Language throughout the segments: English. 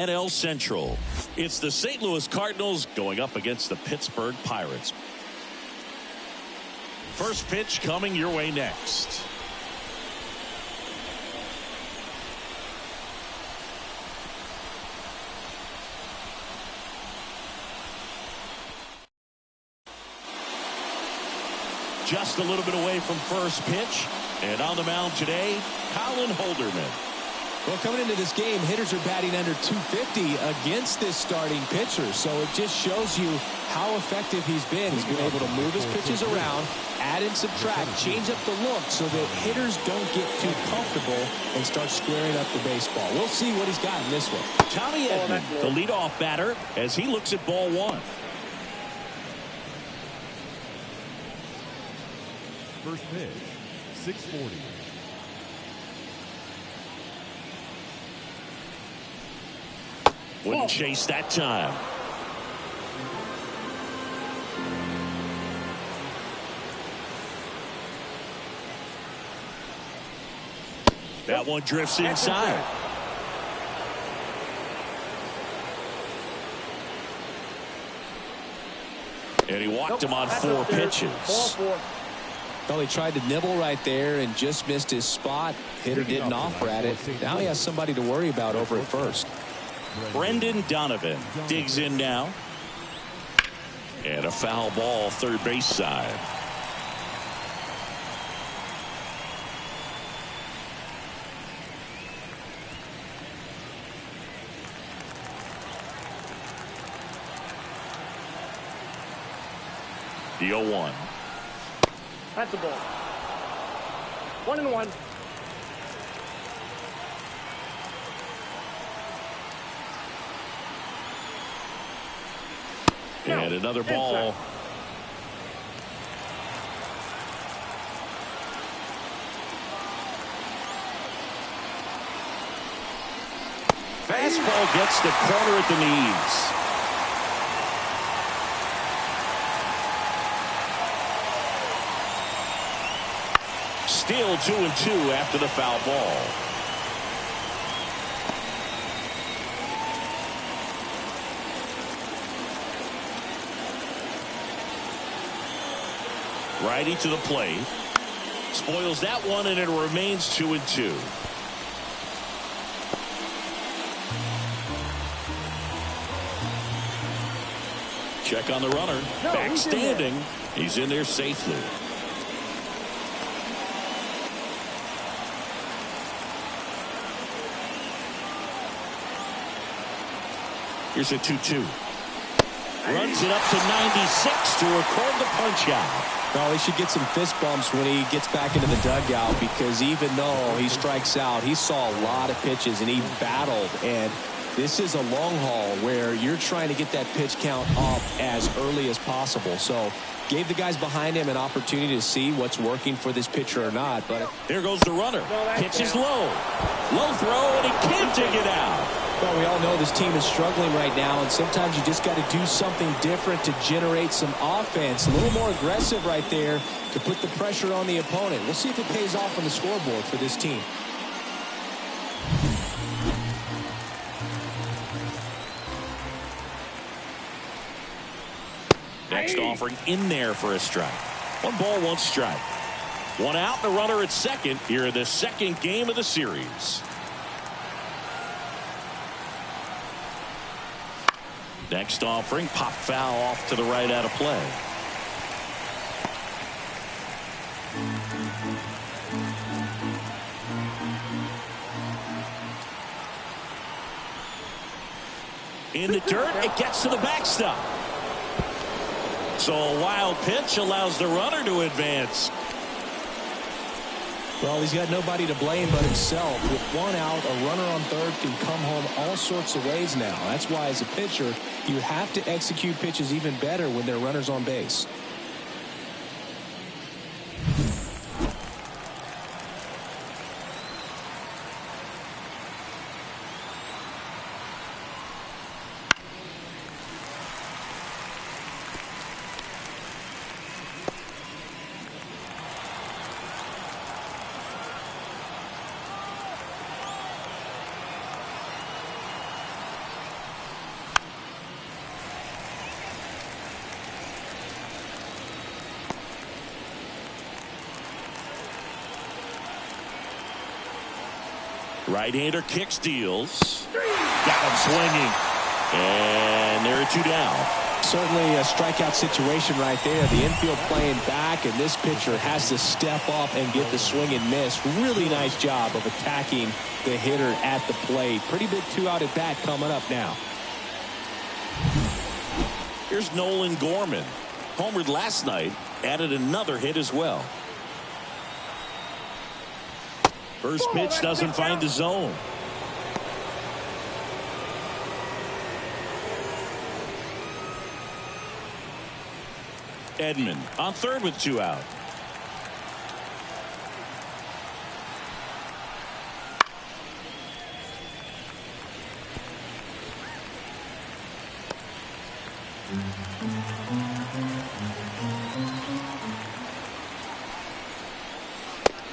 NL Central. It's the St. Louis Cardinals going up against the Pittsburgh Pirates. First pitch coming your way next. Just a little bit away from first pitch. And on the mound today, Colin Holderman. Well, coming into this game, hitters are batting under 250 against this starting pitcher. So it just shows you how effective he's been. He's been able to move his pitches around, add and subtract, change up the look so that hitters don't get too comfortable and start squaring up the baseball. We'll see what he's got in this one. Tommy Edman, the leadoff batter, as he looks at ball one. First pitch, 640. Wouldn't chase that time. That one drifts inside. And he walked him on 4 pitches. Well, he tried to nibble right there and just missed his spot. Hitter didn't offer at it. Now he has somebody to worry about over at first. Brendan Donovan digs in now. And a foul ball third base side. The 0-1. That's a ball. 1-1. And another ball. Fastball gets the corner at the knees. Still 2-2 after the foul ball. Righty to the plate. Spoils that one, and it remains 2-2. Check on the runner. Back standing. He's in there safely. Here's a 2-2. Runs it up to 96 to record the punch out. Well, he should get some fist bumps when he gets back into the dugout, because even though he strikes out, he saw a lot of pitches and he battled. And this is a long haul where you're trying to get that pitch count up as early as possible. So gave the guys behind him an opportunity to see what's working for this pitcher or not. But there goes the runner. Pitch is low. Low throw, and he can't dig it out. Well, we all know this team is struggling right now, and sometimes you just got to do something different to generate some offense. A little more aggressive right there to put the pressure on the opponent. We'll see if it pays off on the scoreboard for this team. Next offering in there for a strike. 1 ball, 1 strike. 1 out, the runner at second here in the second game of the series. Next offering, pop foul off to the right out of play. In the dirt, it gets to the backstop. So a wild pitch allows the runner to advance. Well, he's got nobody to blame but himself. With 1 out, a runner on third can come home all sorts of ways now. That's why, as a pitcher, you have to execute pitches even better when there are runners on base. Right-hander kicks, deals. Got him swinging. And there are 2 down. Certainly a strikeout situation right there. The infield playing back, and this pitcher has to step up and get the swing and miss. Really nice job of attacking the hitter at the plate. Pretty big 2-out at bat coming up now. Here's Nolan Gorman. Homered last night, added another hit as well. First pitch doesn't find the zone. Edman on third with 2 out.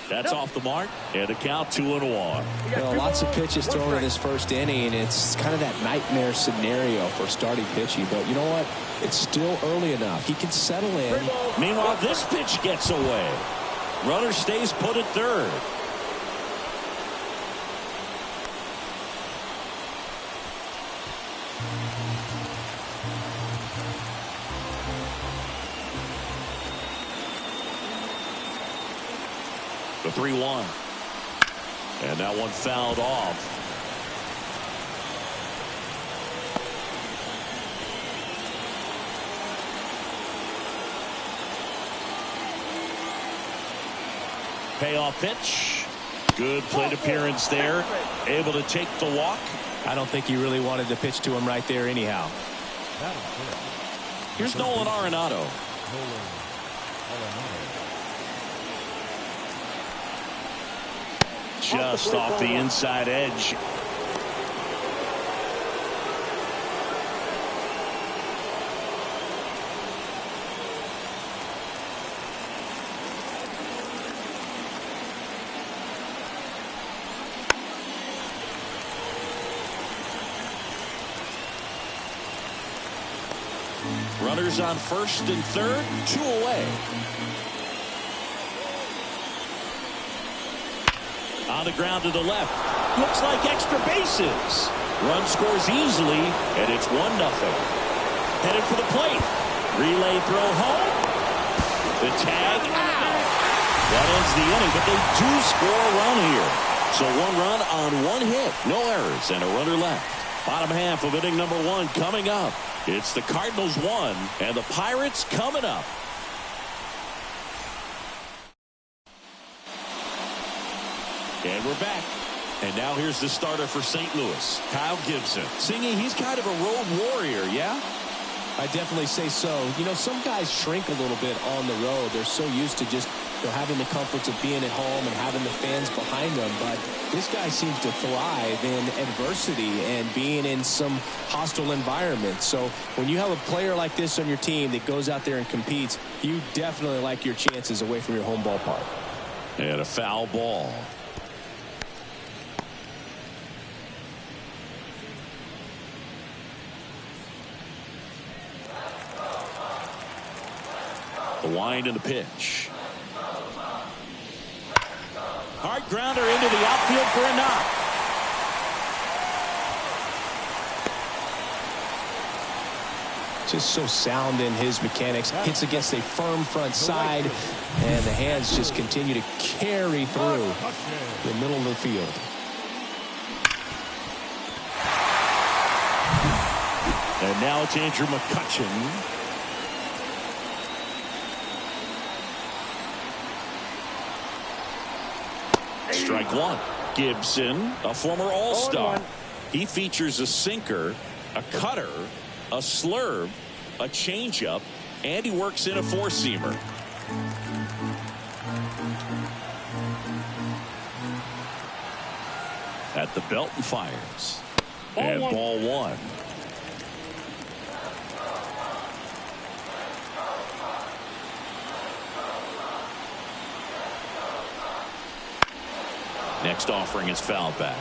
That's off the mark, and a count 2-1. Well, lots of pitches thrown in this first inning, and it's kind of that nightmare scenario for starting pitching. But you know what? It's still early enough. He can settle in. Meanwhile, this pitch gets away. Runner stays put at third. The 3-1. And that one fouled off. Payoff pitch. Good plate appearance there. Able to take the walk. I don't think he really wanted to pitch to him right there anyhow. Here's Nolan Arenado. Just off the inside edge. Runners on first and third, 2 away. On the ground to the left. Looks like extra bases. Run scores easily, and it's 1-0. Headed for the plate. Relay throw home. The tag out. That ends the inning, but they do score a run here. So 1 run on 1 hit. No errors and a runner left. Bottom half of inning number 1 coming up. It's the Cardinals 1 and the Pirates coming up. And we're back. And now here's the starter for St. Louis, Kyle Gibson. Singing, he's kind of a road warrior, yeah? I definitely say so. You know, some guys shrink a little bit on the road. They're so used to just having the comforts of being at home and having the fans behind them. But this guy seems to thrive in adversity and being in some hostile environments. So when you have a player like this on your team that goes out there and competes, you definitely like your chances away from your home ballpark. And a foul ball. The wind and the pitch. Hard grounder into the outfield for a knock. Just so sound in his mechanics. Hits against a firm front side, and the hands just continue to carry through the middle of the field. And now it's Andrew McCutchen. Strike 1. Gibson, a former All-Star. He features a sinker, a cutter, a slurve, a changeup, and he works in a 4-seamer. At the belt and fires. And ball 1. Next offering is fouled back.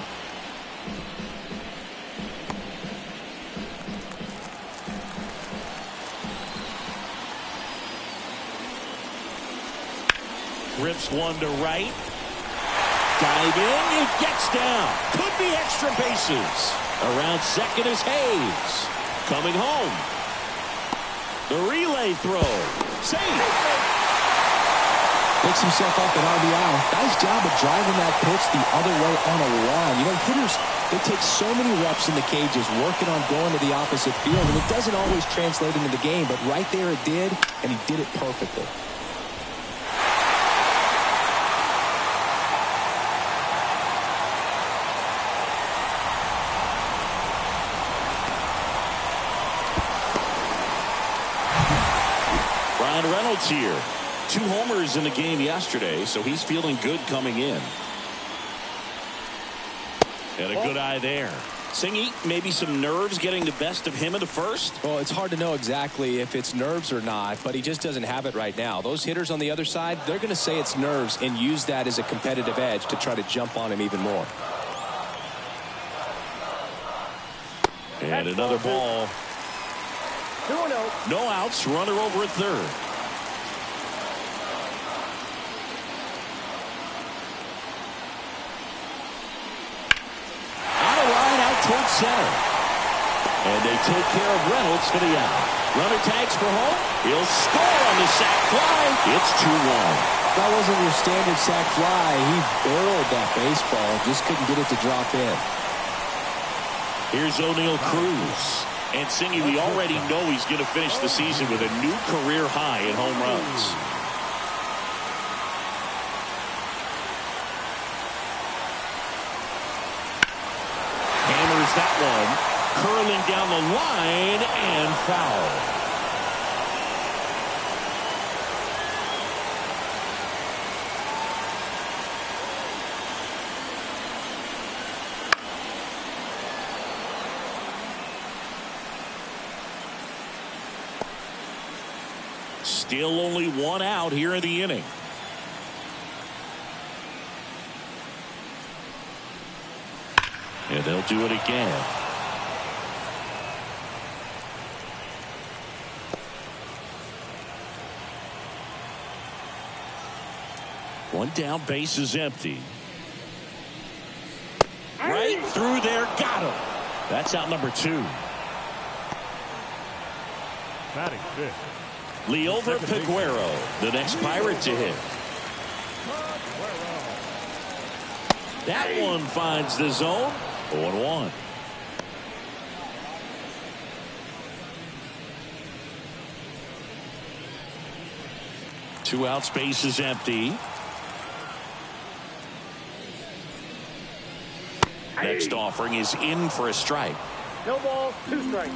Rips one to right. Dive in, it gets down. Could be extra bases. Around second is Hayes. Coming home. The relay throw. Safe. Picks himself up an RBI. Nice job of driving that pitch the other way on a line. You know, hitters, they take so many reps in the cages working on going to the opposite field, and it doesn't always translate into the game, but right there it did, and he did it perfectly. Reynolds here. 2 homers in the game yesterday, so he's feeling good coming in. And a good eye there. Singy, maybe some nerves getting the best of him in the first? Well, it's hard to know exactly if it's nerves or not, but he just doesn't have it right now. Those hitters on the other side, they're going to say it's nerves and use that as a competitive edge to try to jump on him even more. And another ball. 2-0. No outs, runner over at third. Towards center. And they take care of Reynolds for the out. Runner tags for home. He'll score on the sac fly. It's 2-1. That wasn't your standard sac fly. He barreled that baseball. Just couldn't get it to drop in. Here's O'Neal Cruz. And Singy, we already know he's going to finish the season with a new career high in home runs. That one curling down the line and foul. Still only 1 out here in the inning. And they'll do it again. One down, base is empty. Right through there, got him. That's out number 2. Batting fifth. Leover Peguero, the next Pirate to hit. That one finds the zone. 0-1. Two out, space is empty. Next offering is in for a strike. No ball, 2 strikes.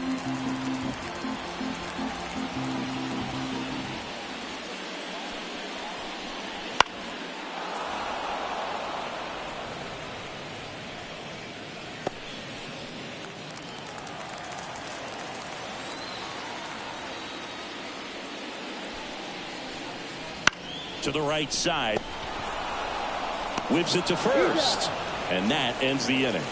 To the right side. Whips it to first. And that ends the inning.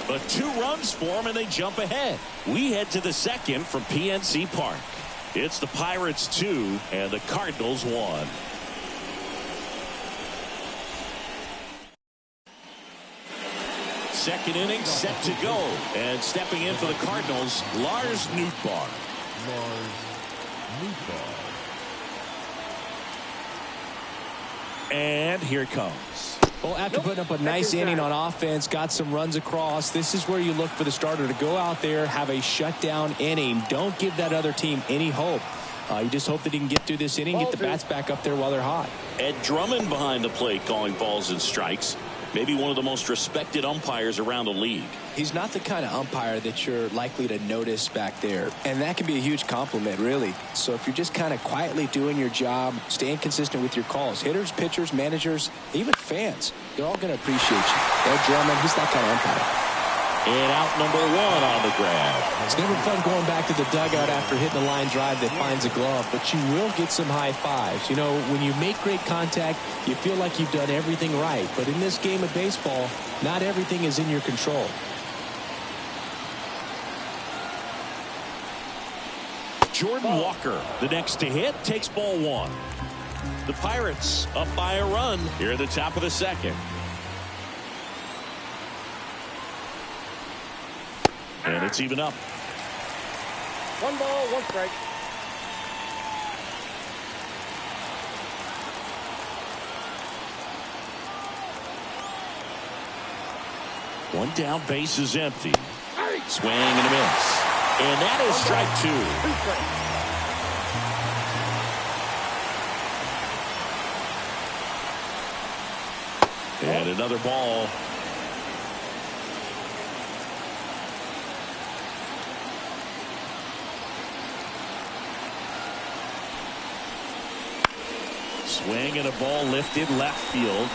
But 2 runs for them and they jump ahead. We head to the second from PNC Park. It's the Pirates 2 and the Cardinals 1. Second inning set to go. And stepping in for the Cardinals, Lars Nootbaar. Lars Nootbaar. And here it comes. Well, after putting up a nice inning on offense, got some runs across, this is where you look for the starter to go out there, have a shutdown inning. Don't give that other team any hope. You just hope that he can get through this inning, get the bats back up there while they're hot. Ed Drummond behind the plate calling balls and strikes. Maybe one of the most respected umpires around the league. He's not the kind of umpire that you're likely to notice back there. And that can be a huge compliment, really. So if you're just kind of quietly doing your job, staying consistent with your calls, hitters, pitchers, managers, even fans, they're all going to appreciate you. Ed Drummond, he's that kind of umpire. And out number 1 on the grab. It's never fun going back to the dugout after hitting a line drive that finds a glove, but you will get some high fives. You know, when you make great contact, you feel like you've done everything right. But in this game of baseball, not everything is in your control. Jordan Walker, the next to hit, takes ball 1. The Pirates up by a run here at the top of the second. And it's even up. 1 ball, 1 strike. One down, base is empty. Swing and a miss. And that is strike 2. 2 strikes. And another ball. Swing and a ball lifted left field.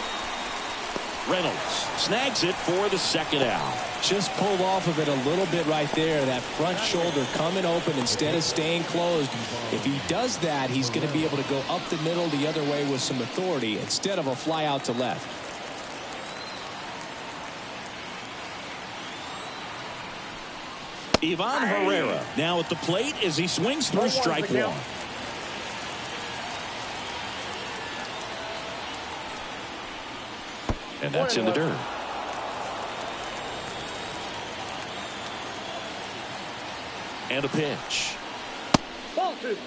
Reynolds snags it for the second out. Just pulled off of it a little bit right there. That front shoulder coming open instead of staying closed. If he does that, he's going to be able to go up the middle the other way with some authority instead of a fly out to left. Ivan Herrera now at the plate as he swings through strike 1. And that's in the dirt. And a pitch. Ball 2.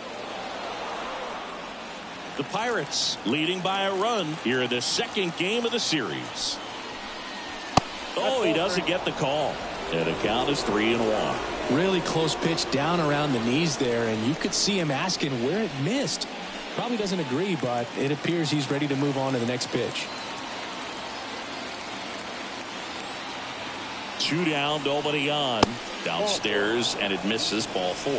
The Pirates leading by a run here in the second game of the series. Oh, he doesn't get the call. And the count is 3-1. Really close pitch down around the knees there, and you could see him asking where it missed. Probably doesn't agree, but it appears he's ready to move on to the next pitch. 2 down, nobody on. Downstairs, and it misses, ball 4.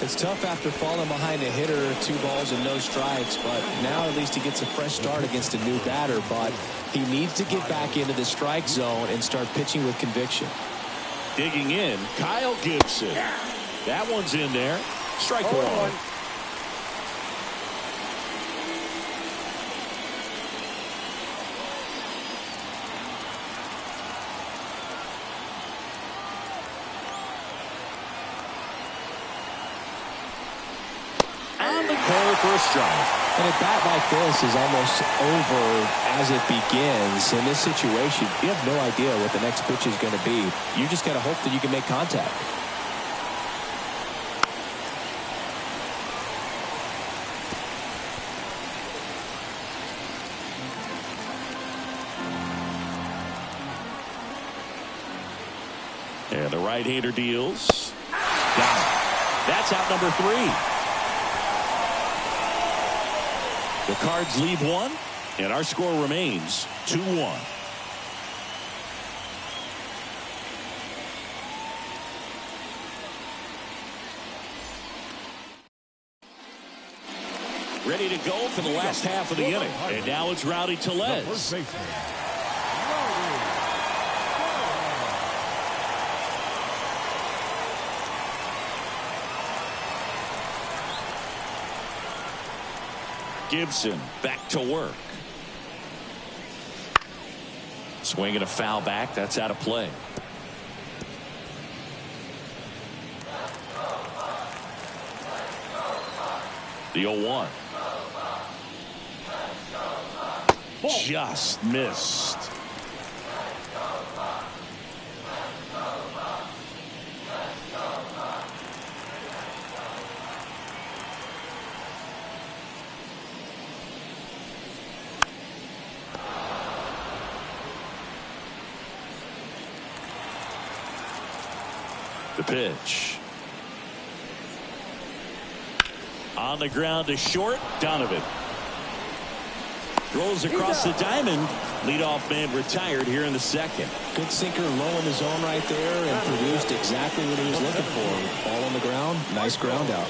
It's tough after falling behind a hitter, 2 balls and no strikes, but now at least he gets a fresh start against a new batter, but he needs to get back into the strike zone and start pitching with conviction. Digging in, Kyle Gibson. That one's in there. Strike 1. For a strike. And a bat like this is almost over as it begins. In this situation, you have no idea what the next pitch is going to be. You just got to hope that you can make contact. And the right-hander deals. Got it. That's out number 3. The Cards lead 1, and our score remains 2-1. Ready to go for the last half of the inning. And now it's Rowdy Tellez. Gibson back to work. Swinging a foul back. That's out of play. The 0-1. Just missed. The pitch. On the ground to short. Donovan. Rolls across the diamond. Leadoff man retired here in the second. Good sinker low in the zone right there and produced exactly what he was looking for. Ball on the ground. Nice ground out.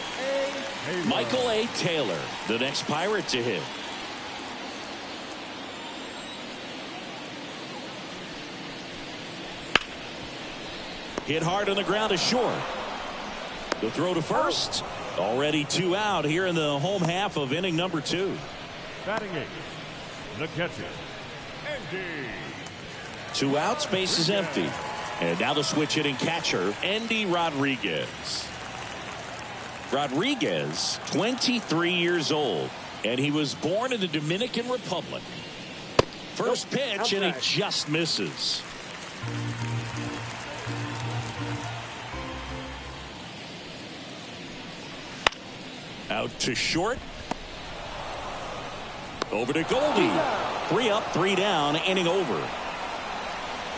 Michael A. Taylor, the next Pirate to hit. Hit hard on the ground to short. The throw to first. Already 2 out here in the home half of inning number 2. Batting 8, the catcher, Andy. 2 outs, base is empty. And now the switch hitting catcher, Andy Rodriguez. Rodriguez, 23 years old. And he was born in the Dominican Republic. First pitch, and he just misses. Out to short. Over to Goldie. 3 up, 3 down, inning over.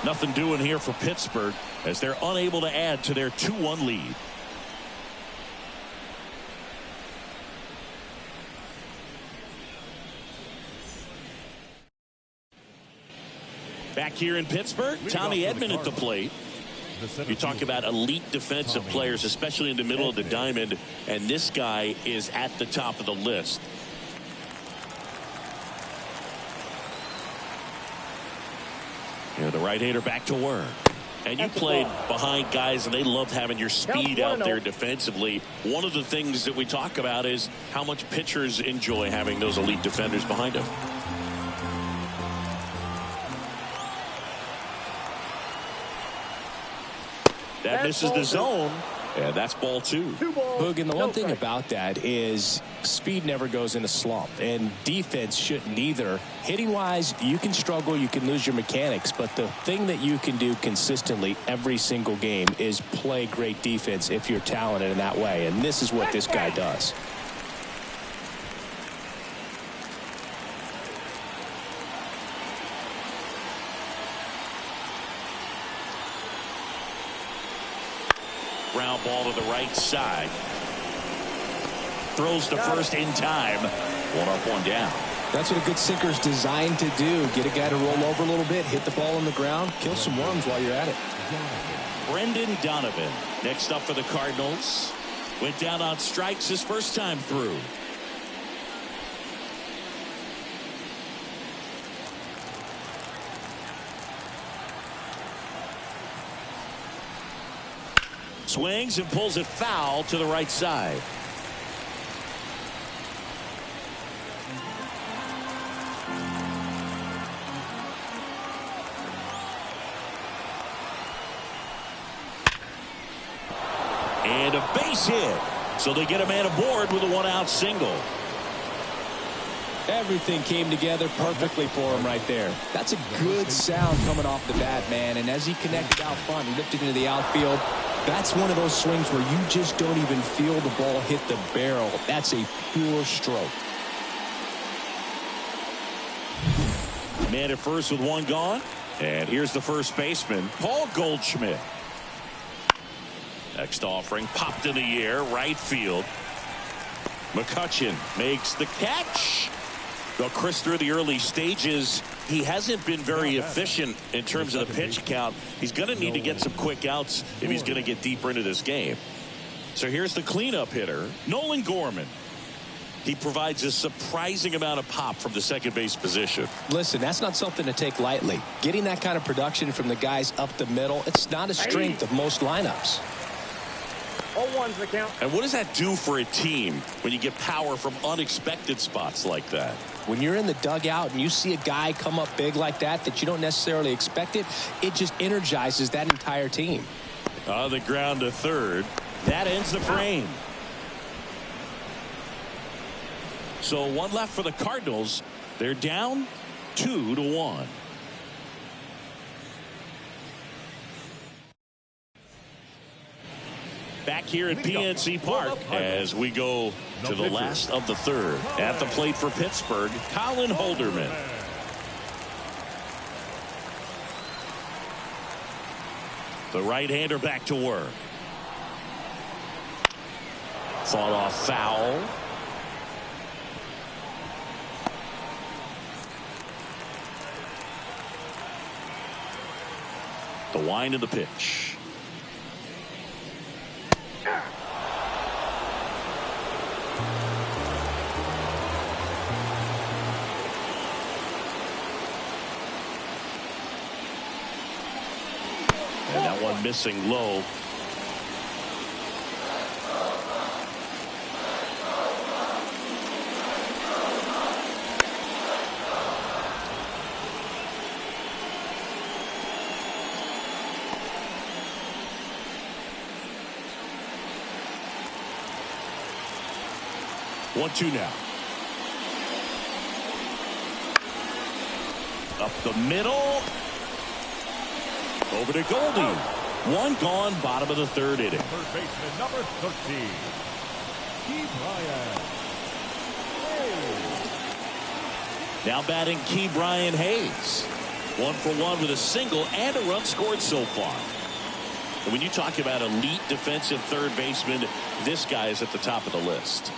Nothing doing here for Pittsburgh as they're unable to add to their 2-1 lead. Back here in Pittsburgh, Tommy Edman at the plate. You talk about elite defensive players, especially in the middle of the diamond, and this guy is at the top of the list. Here, the right-hander back to work. And you played behind guys, and they love having your speed out there defensively. One of the things that we talk about is how much pitchers enjoy having those elite defenders behind them. That misses the zone, and that's ball 2. Boog, and the one thing about that is speed never goes in a slump, and defense shouldn't either. Hitting-wise, you can struggle, you can lose your mechanics, but the thing that you can do consistently every single game is play great defense if you're talented in that way, and this is what this guy does. Ground ball to the right side. Throws to first in time. 1 up, 1 down. That's what a good sinker is designed to do. Get a guy to roll over a little bit, hit the ball on the ground, kill some worms while you're at it. Brendan Donovan next up for the Cardinals. Went down on strikes his first time through. Swings and pulls it foul to the right side. And a base hit. So they get a man aboard with a 1-out single. Everything came together perfectly for him right there. That's a good sound coming off the bat, man. And as he connected out front and lifted into the outfield, that's one of those swings where you just don't even feel the ball hit the barrel. That's a pure stroke. Man at first with 1 gone. And here's the first baseman, Paul Goldschmidt. Next offering popped in the air, right field. McCutchen makes the catch. Well, Chris, through the early stages, he hasn't been very efficient in terms of the pitch count. He's going to need to get some quick outs if he's going to get deeper into this game. So here's the cleanup hitter, Nolan Gorman. He provides a surprising amount of pop from the second base position. Listen, that's not something to take lightly. Getting that kind of production from the guys up the middle, it's not a strength of most lineups. 0-1's the count. And what does that do for a team when you get power from unexpected spots like that? When you're in the dugout and you see a guy come up big like that you don't necessarily expect it, it just energizes that entire team. On the ground to third. That ends the frame. So 1 left for the Cardinals. They're down 2-1. Back here at PNC Park as we go to the last of the third. At the plate for Pittsburgh, Colin Holderman. The right-hander back to work. Fought off foul. The wind of the pitch. And that one missing low. One, two now. Up the middle. Over to Goldie. One gone, bottom of the third inning. Third baseman number 13, Key Bryant. Now batting Key Bryant Hayes. 1 for 1 with a single and a run scored so far. And when you talk about elite defensive third baseman, this guy is at the top of the list.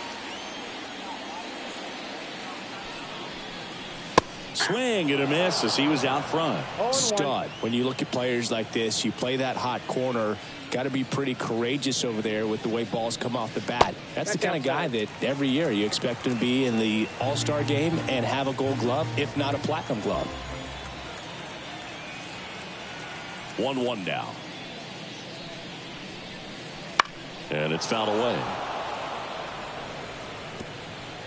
Swing and a miss as he was out front. Stud. When you look at players like this, you play that hot corner. Got to be pretty courageous over there with the way balls come off the bat. That's the kind of guy that every year you expect him to be in the All-Star game and have a Gold Glove, if not a Platinum Glove. 1-1 now. And it's fouled away.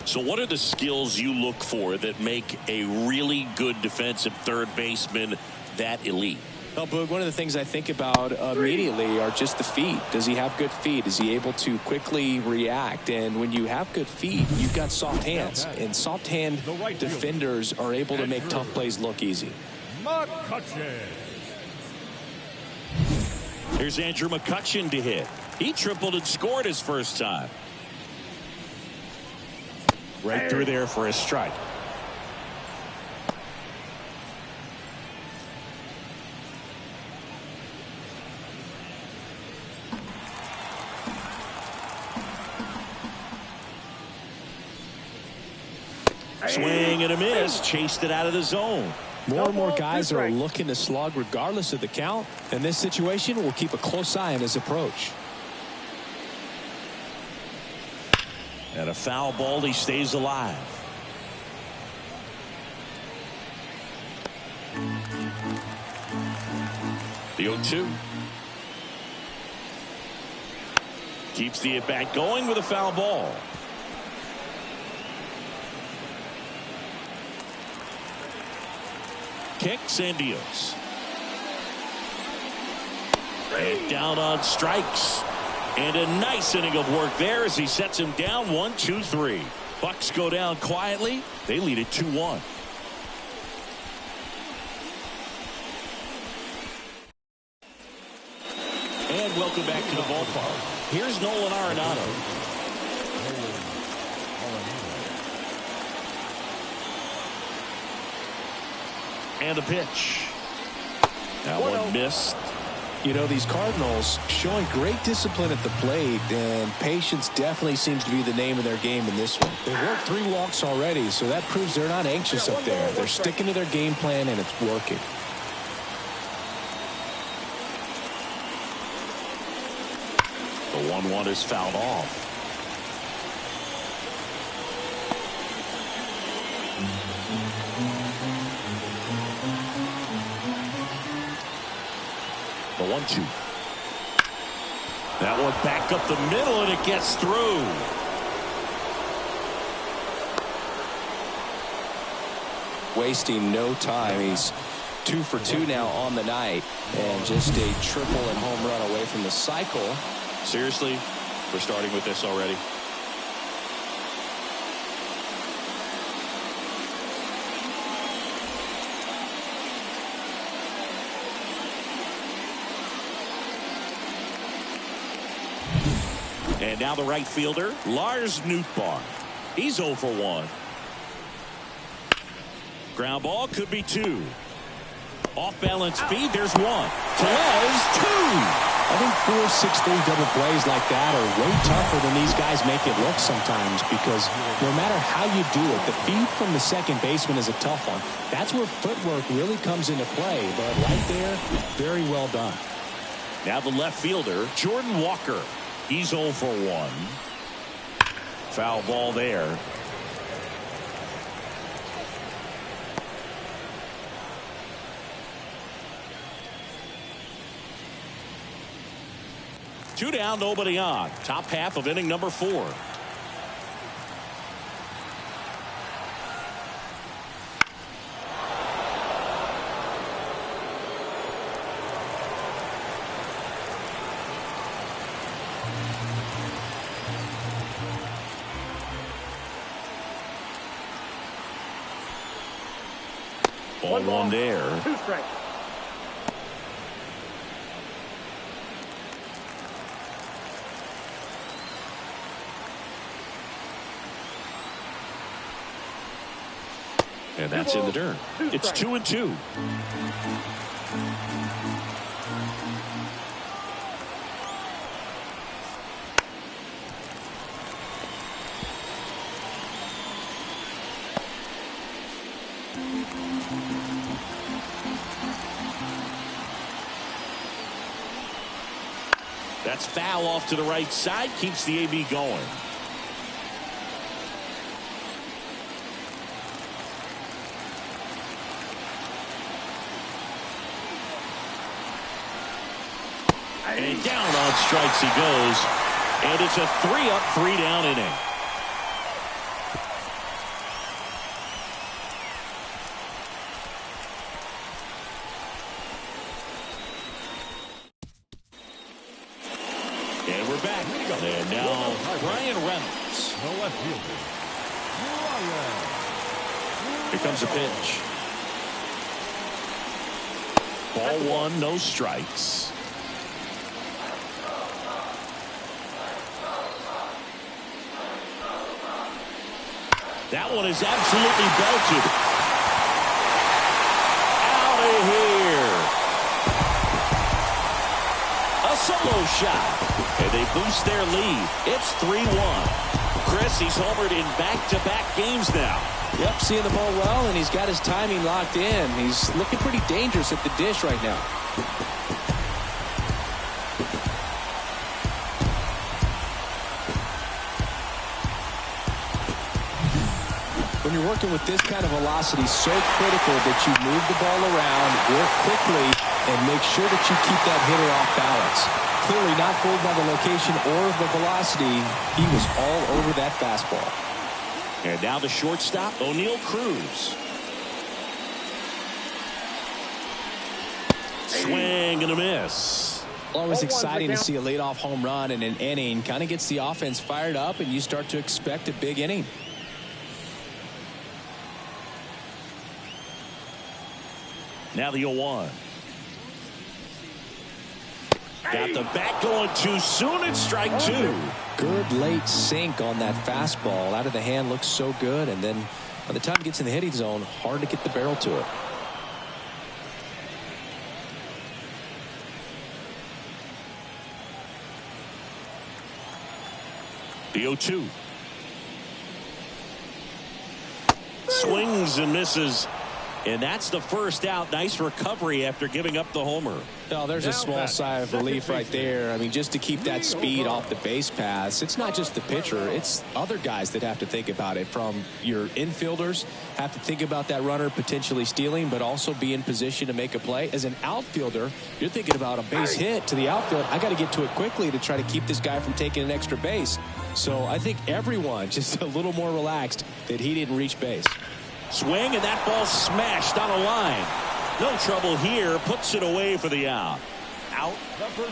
So what are the skills you look for that make a really good defensive third baseman that elite? Well, Boog, one of the things I think about immediately are just the feet. Does he have good feet? Is he able to quickly react? And when you have good feet, you've got soft hands. And soft hand defenders are able to make tough plays look easy. McCutchen. Here's Andrew McCutchen to hit. He tripled and scored his first time. Right through there for a strike. Swing and a miss. Chased it out of the zone. More and more guys are looking to slug regardless of the count. In this situation, we'll keep a close eye on his approach. And a foul ball. He stays alive. The 0-2. Keeps the at-bat going with a foul ball. Kicks and deals. And down on strikes. And a nice inning of work there as he sets him down 1-2-3. Bucks go down quietly. They lead it 2-1. And welcome back to the ballpark. Here's Nolan Arenado. And the pitch. That one missed. You know, these Cardinals showing great discipline at the plate, and patience definitely seems to be the name of their game in this one. They've worked 3 walks already, so that proves they're not anxious up there. They're sticking to their game plan, and it's working. The 1-1 is fouled off. The 1-2. That one back up the middle, and it gets through. Wasting no time. He's 2 for 2 now on the night, and just a triple and home run away from the cycle. Seriously, we're starting with this already. And now the right fielder, Lars Nootbaar. He's 0 for 1. Ground ball could be 2. Off balance speed, there's 1. Tellez, 2. I think 4-6-3 double plays like that are way tougher than these guys make it look sometimes, because no matter how you do it, the feed from the second baseman is a tough one. That's where footwork really comes into play, but right there, very well done. Now the left fielder, Jordan Walker. He's 0 for 1. Foul ball there. Two down, nobody on. Top half of inning number 4. Ball one there. 2 strikes. And that's in the dirt. It's 2-2. That's foul off to the right side. Keeps the AB going. And down on strikes he goes. And it's a 3-up, 3-down inning. And we're back. And now Brian Reynolds. The left fielder, Brian. Here comes a pitch. Ball one, no strikes. That one is absolutely belted. Out of here. A solo shot. And they boost their lead. It's 3-1. Chris, he's homered in back-to-back games now. Yep, seeing the ball well, and he's got his timing locked in. He's looking pretty dangerous at the dish right now. When you're working with this kind of velocity, so critical that you move the ball around, work quickly, and make sure that you keep that hitter off balance. Clearly not fooled by the location or the velocity. He was all over that fastball. And now the shortstop, O'Neal Cruz. Swing and a miss. Always exciting to see a leadoff home run in an inning. Kind of gets the offense fired up, and you start to expect a big inning. Now the 0-1. Got the bat going too soon. It's strike two. Good late sink on that fastball. Out of the hand looks so good, and then by the time it gets in the hitting zone, hard to get the barrel to it. The 0-2. Swings and misses. And that's the first out. Nice recovery after giving up the homer. Oh, there's a small sigh of relief right there. I mean, just to keep that speed off the base paths. It's not just the pitcher. It's other guys that have to think about it. From your infielders, have to think about that runner potentially stealing, but also be in position to make a play. As an outfielder, you're thinking about a base hit to the outfield. I got to get to it quickly to try to keep this guy from taking an extra base. So I think everyone just a little more relaxed that he didn't reach base. Swing, and that ball smashed on a line. No trouble here. Puts it away for the out. Out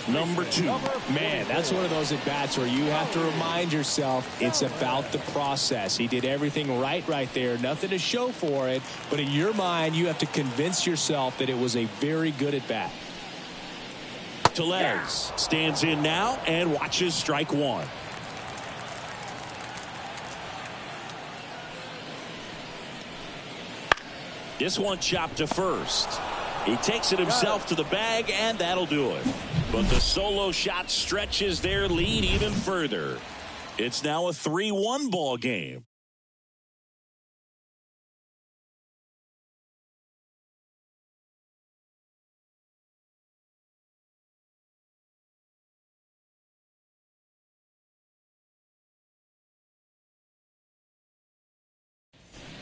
number 2. Man, that's one of those at-bats where you have to remind yourself it's about the process. He did everything right there. Nothing to show for it. But in your mind, you have to convince yourself that it was a very good at-bat. Tellez stands in now and watches strike one. This one chopped to first. He takes it himself to the bag, and that'll do it. But the solo shot stretches their lead even further. It's now a 3-1 ball game.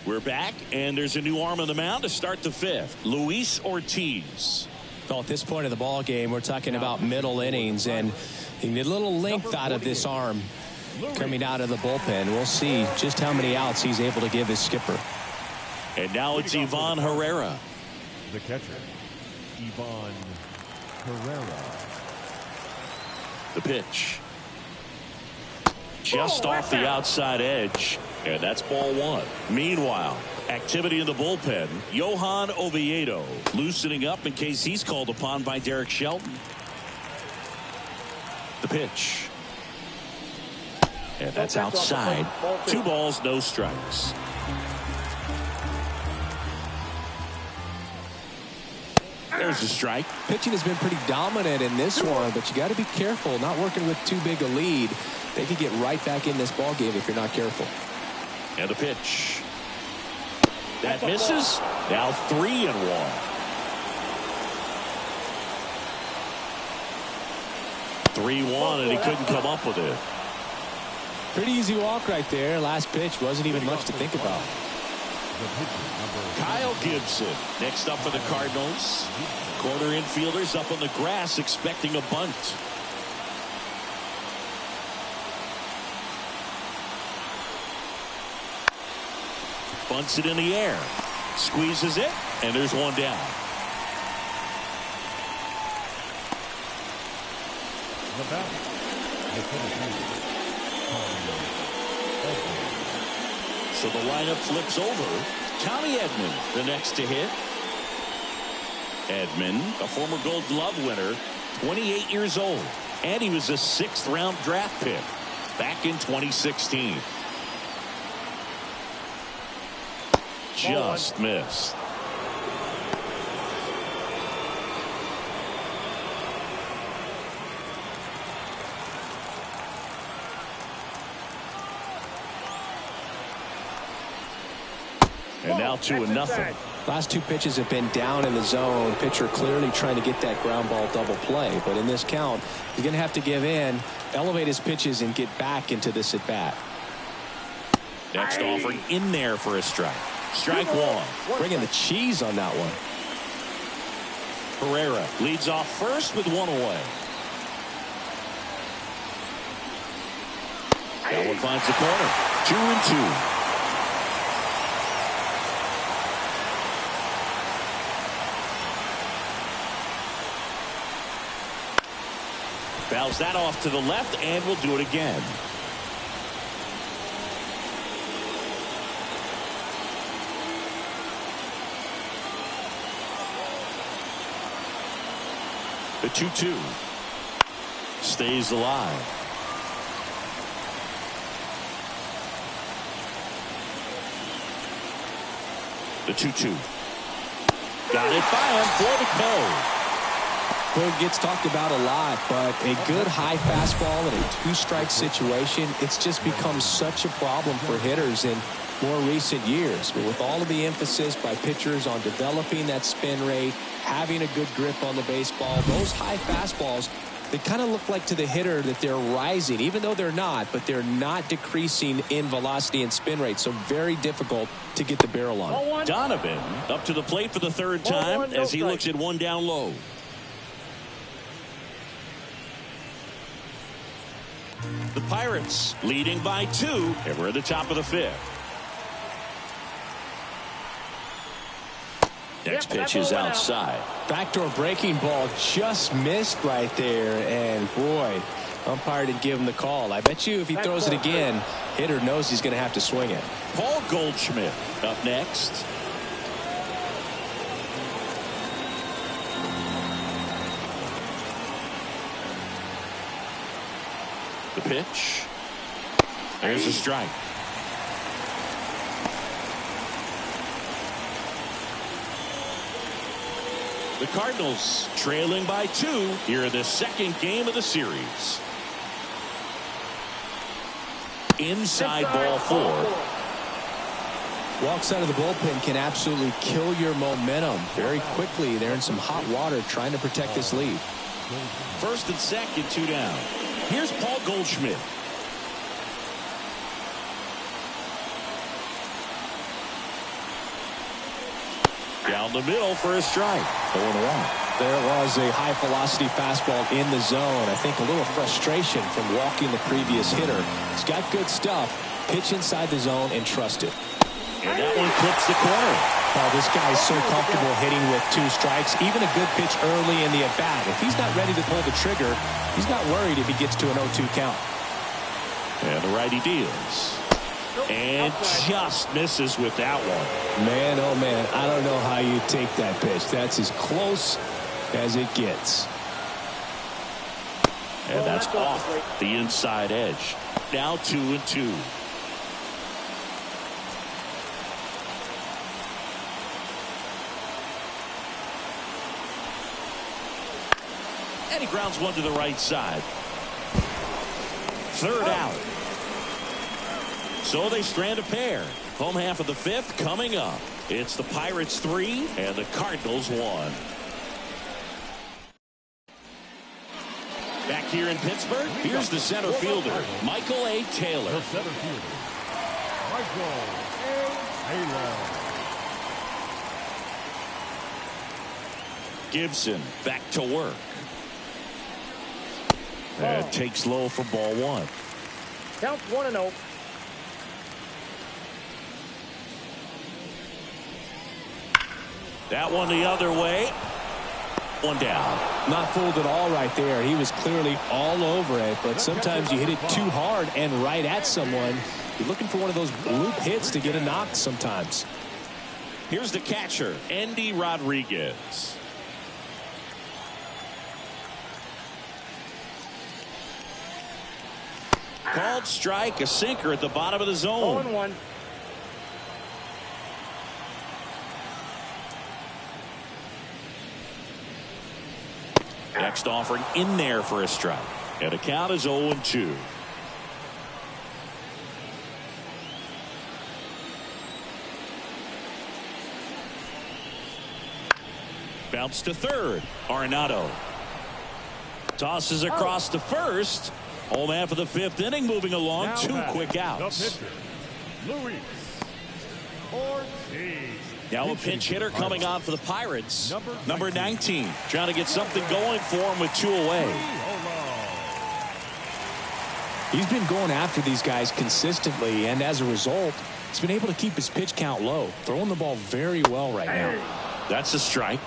We're back, and there's a new arm on the mound to start the 5th. Luis Ortiz. Well, at this point of the ball game, we're talking about middle innings, and you need a little length out of this arm coming out of the bullpen. We'll see just how many outs he's able to give his skipper. And now it's Ivan Herrera. The catcher, Ivan Herrera. The pitch. Just off the outside edge. And that's ball one. Meanwhile, activity in the bullpen. Johan Oviedo loosening up in case he's called upon by Derek Shelton. The pitch. And that's outside. 2 balls, no strikes. There's a strike. Pitching has been pretty dominant in this one, but you got to be careful. Not working with too big a lead. They could get right back in this ball game if you're not careful. And a pitch. That misses. Now 3-1. And he couldn't come up with it. Pretty easy walk right there. Last pitch wasn't even much to think about. Kyle Gibson next up for the Cardinals. Corner infielders up on the grass expecting a bunt. Bunts it in the air. Squeezes it, and there's one down. So the lineup flips over. Tommy Edman, the next to hit. Edman, a former Gold Glove winner, 28 years old. And he was a 6th-round draft pick back in 2016. Just missed. And now 2-0. Last 2 pitches have been down in the zone. Pitcher clearly trying to get that ground ball double play. But in this count, he's going to have to give in, elevate his pitches, and get back into this at bat. Next offering in there for a strike. Strike 1. Bringing the cheese on that one. Pereira leads off first with 1 away. That one finds the corner. 2-2. Fouls that off to the left, and we'll do it again. The 2-2 stays alive. The 2-2 got it by him for the code. Well, it gets talked about a lot, but a good high fastball in a 2-strike situation, it's just become such a problem for hitters in more recent years. But with all of the emphasis by pitchers on developing that spin rate, having a good grip on the baseball, those high fastballs, they kind of look like to the hitter that they're rising, even though they're not, but they're not decreasing in velocity and spin rate. So very difficult to get the barrel on. Donovan up to the plate for the 3rd time as he looks at 1 down low. The Pirates leading by 2, and we're at the top of the 5th. Next pitch is outside. Backdoor breaking ball just missed right there, and boy, umpire didn't give him the call. I bet you if he throws it again, hitter knows he's going to have to swing it. Paul Goldschmidt up next. The pitch. There's a strike. The Cardinals trailing by 2 here in the 2nd game of the series. Inside ball 4. Walks out of the bullpen can absolutely kill your momentum very quickly. They're in some hot water trying to protect this lead. 1st and 2nd, 2 down. Here's Paul Goldschmidt. Down the middle for a strike. 0-1. There was a high velocity fastball in the zone. I think a little frustration from walking the previous hitter. He's got good stuff. Pitch inside the zone and trust it. And that one clips the corner. Oh, this guy's so comfortable hitting with 2 strikes. Even a good pitch early in the at-bat. If he's not ready to pull the trigger, he's not worried if he gets to an 0-2 count. And the righty deals. And just misses with that one. Man, oh man, I don't know how you take that pitch. That's as close as it gets. And that's off the inside edge. Now 2-2. And he grounds one to the right side. Third out. So they strand a pair. Home half of the fifth coming up. It's the Pirates 3 and the Cardinals 1. Back here in Pittsburgh, here's the center fielder, Michael A. Taylor. The center fielder, Michael A. Taylor. Gibson back to work. And takes low for ball one. Count 1-0. That one the other way. One down. Not fooled at all right there. He was clearly all over it, but sometimes you hit it too hard and right at someone. You're looking for one of those loop hits to get a knock sometimes. Here's the catcher, Andy Rodriguez. Called strike, a sinker at the bottom of the zone. 0-1. Next offering in there for a strike. And the count is 0-2. Bounce to third. Arenado tosses across to first. Home half of the fifth inning moving along. Now Two quick outs. The pitcher, Luis Ortiz. Now a pinch hitter coming on for the Pirates. Number 19. Trying to get something going for him with two away. He's been going after these guys consistently, and as a result, he's been able to keep his pitch count low. Throwing the ball very well right now. That's a strike.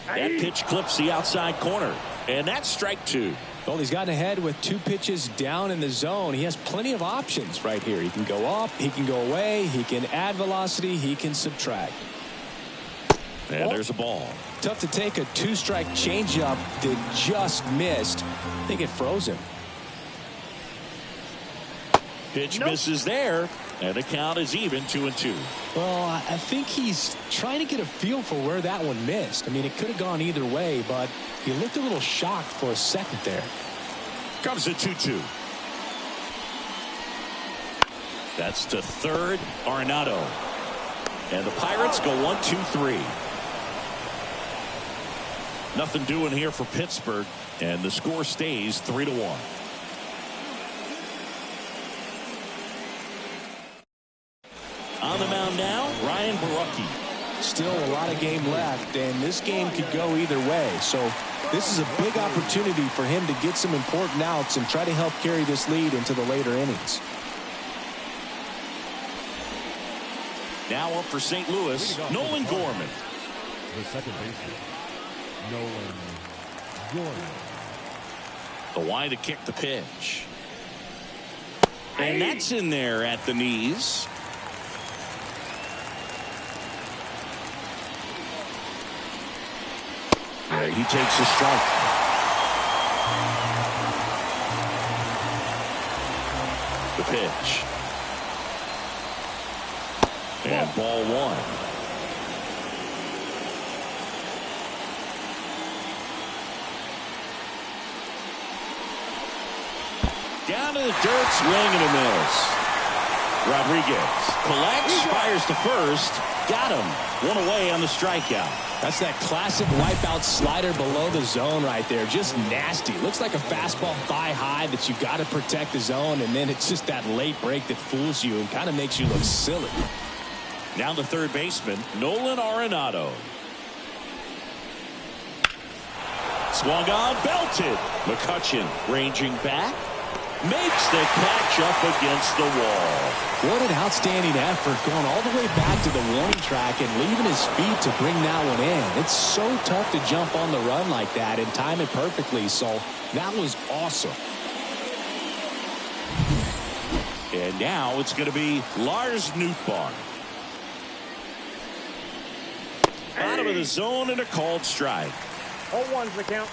That pitch clips the outside corner. And that's strike two. Well, he's gotten ahead with two pitches down in the zone. He has plenty of options right here. He can go up, he can go away, he can add velocity, he can subtract. And there's a ball. Tough to take a two-strike changeup that just missed. I think it froze him. Pitch misses there. And the count is even 2-2. Well, I think he's trying to get a feel for where that one missed. I mean, it could have gone either way, but he looked a little shocked for a second there. Comes the 2-2. That's to third, Arenado. And the Pirates go 1-2-3. Nothing doing here for Pittsburgh, and the score stays 3-1. On the mound now, Ryan Barucki. Still a lot of game left, and this game could go either way. So this is a big opportunity for him to get some important outs and try to help carry this lead into the later innings. Now up for St. Louis, Nolan Gorman. The second baseman, Nolan Gorman. The wide to kick the pitch. And that's in there at the knees. He takes a strike. The pitch. And ball one. Down to the dirt, swing and a miss. Rodriguez collects, fires to first. Got him. One away on the strikeout. That's that classic wipeout slider below the zone right there. Just nasty. Looks like a fastball thigh high that you got to protect the zone, and then it's just that late break that fools you and kind of makes you look silly. Now the third baseman, Nolan Arenado. Swung on, belted. McCutchen ranging back. makes the catch up against the wall. What an outstanding effort, going all the way back to the warning track and leaving his feet to bring that one in. It's so tough to jump on the run like that and time it perfectly, so that was awesome. And now it's going to be Lars Nootbaar. Out of the zone and a called strike. 0-1's the count.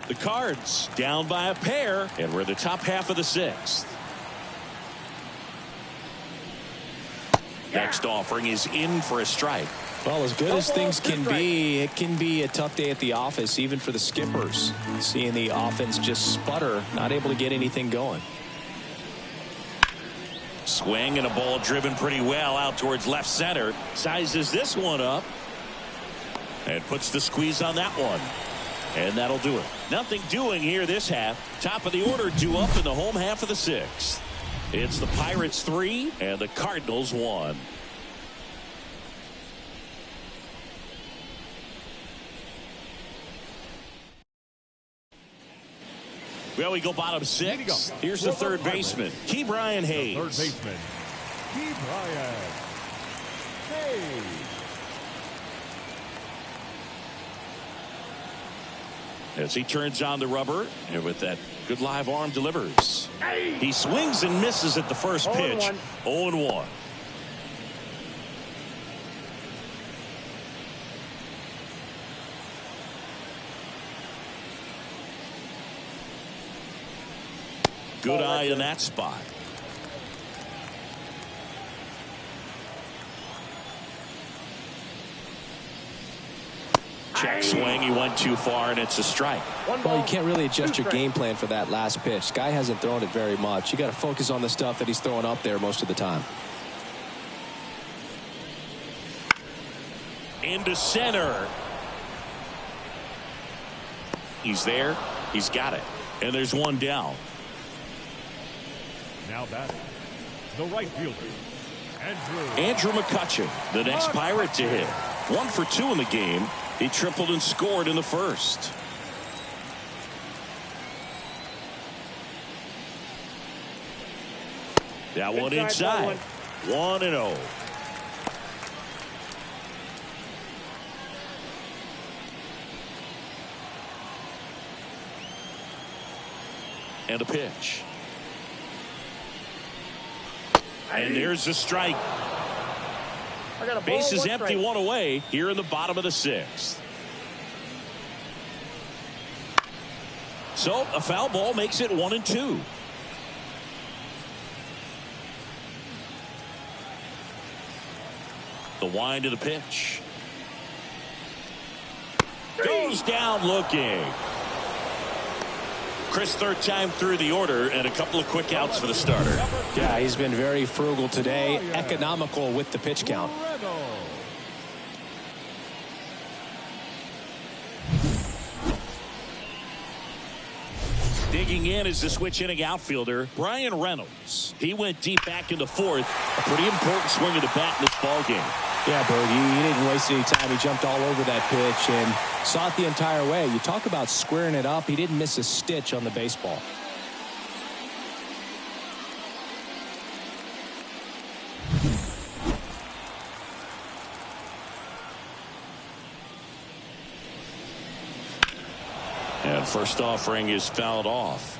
The Cards down by a pair, and we're in the top half of the sixth. Next offering is in for a strike. Well, as good as things can be, it can be a tough day at the office, even for the skippers. Seeing the offense just sputter, not able to get anything going. Swing and a ball driven pretty well out towards left center. Sizes this one up and puts the squeeze on that one. And that'll do it. Nothing doing here this half. Top of the order, 2 up in the home half of the sixth. It's the Pirates 3 and the Cardinals 1. Well, we go bottom 6. Here's the third baseman, Ke'Bryan Hayes. Third baseman, Ke'Bryan Hayes. As he turns on the rubber, and with that good live arm delivers. He swings and misses at the first pitch. 0-1. Good eye in that spot. Check swing. He went too far, and it's a strike. Well, you can't really adjust your game plan for that last pitch. Guy hasn't thrown it very much. You got to focus on the stuff that he's throwing up there most of the time. Into center. He's there. He's got it. And there's one down. Now batting, the right fielder, Andrew McCutchen, the next Pirate to hit. 1 for 2 in the game. He tripled and scored in the first. That one inside. 1-0. And a pitch. And there's the strike. Base is empty, 1 away here in the bottom of the sixth. So a foul ball makes it 1-2. The wind of the pitch. Goes down looking. Chris, third time through the order, and a couple of quick outs for the starter. Yeah, he's been very frugal today, economical with the pitch count. Digging in is the switch inning outfielder, Brian Reynolds. He went deep back in the fourth. A pretty important swing of the bat in this ball game. Yeah, Bird, he didn't waste any time. He jumped all over that pitch and saw it the entire way. You talk about squaring it up. He didn't miss a stitch on the baseball. And first offering is fouled off.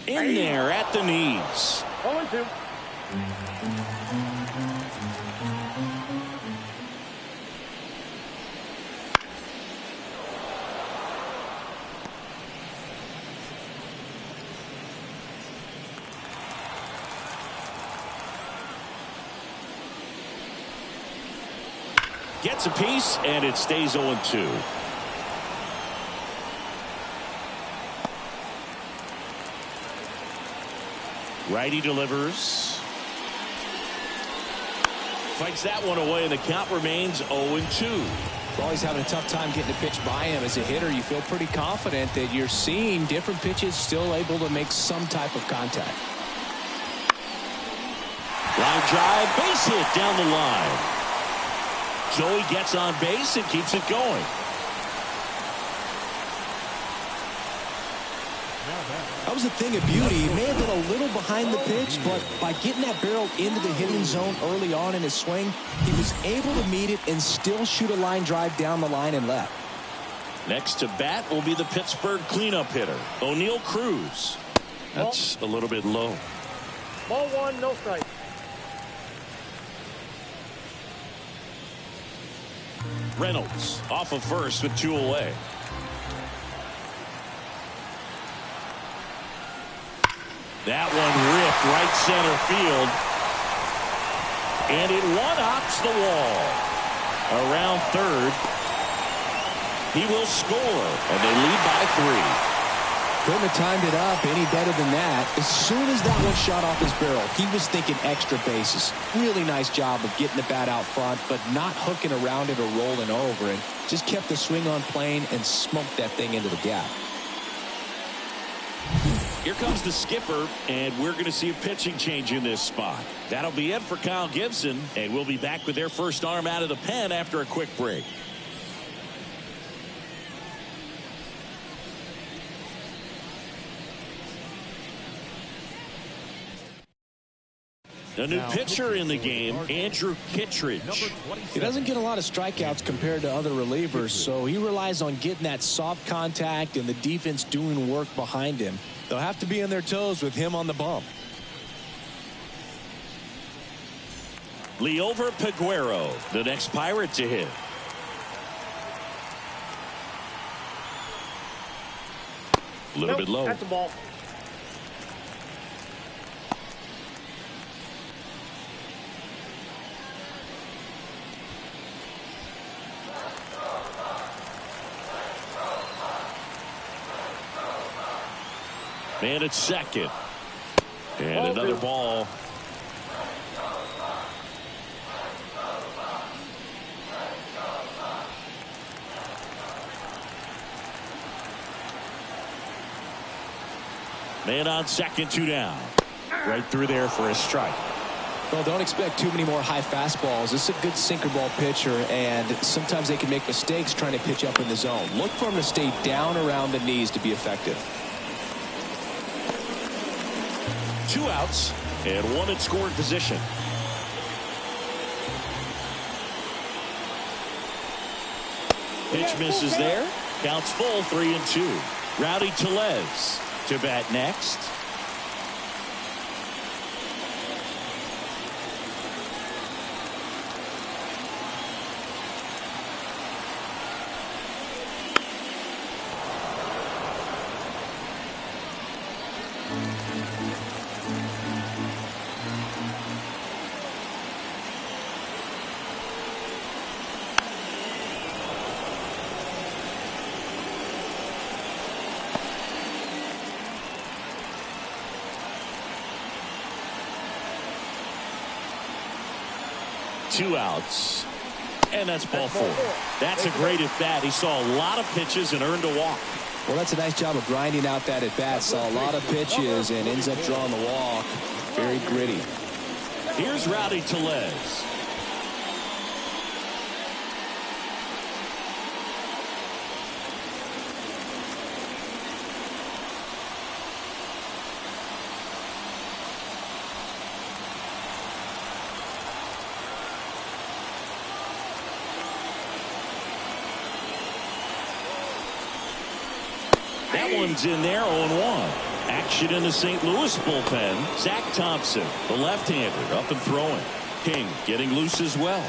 In there at the knees. 0-2. Gets a piece, and it stays 0-2. Righty delivers. Fights that one away, and the count remains 0-2. Well, he's having a tough time getting a pitch by him. As a hitter, you feel pretty confident that you're seeing different pitches still able to make some type of contact. Line drive, base hit down the line. Joey gets on base and keeps it going. That was a thing of beauty. He may have been a little behind the pitch, but by getting that barrel into the hitting zone early on in his swing, he was able to meet it and still shoot a line drive down the line and left. Next to bat will be the Pittsburgh cleanup hitter, O'Neal Cruz. That's a little bit low. Ball one, no strike. Reynolds off of first with 2 away. That one ripped right center field. And it one-hops the wall. Around third. He will score. And they lead by 3. Couldn't have timed it up any better than that. As soon as that one shot off his barrel, he was thinking extra bases. Really nice job of getting the bat out front, but not hooking around it or rolling over it. Just kept the swing on plane and smoked that thing into the gap. Here comes the skipper, and we're going to see a pitching change in this spot. That'll be it for Kyle Gibson, and we'll be back with their first arm out of the pen after a quick break. A new pitcher in the game, Andrew Kittredge. He doesn't get a lot of strikeouts compared to other relievers, so he relies on getting that soft contact and the defense doing work behind him. They'll have to be on their toes with him on the bump. Liover Peguero, the next Pirate to hit. A little bit low. That's the ball. Man at second. And another ball. Man on second, 2 down. Right through there for a strike. Well, don't expect too many more high fastballs. This is a good sinker ball pitcher, and sometimes they can make mistakes trying to pitch up in the zone. Look for him to stay down around the knees to be effective. 2 outs and 1 in scoring position. Pitch misses there. Counts full, 3-2. Rowdy Tellez to bat next. Two outs. And that's ball 4. That's a great at bat. He saw a lot of pitches and earned a walk. Well, that's a nice job of grinding out that at bat. Saw a lot of pitches and ends up drawing the walk. Very gritty. Here's Rowdy Tellez. That one's in there, 0-1. Action in the St. Louis bullpen. Zach Thompson, the left-hander, up and throwing. King getting loose as well.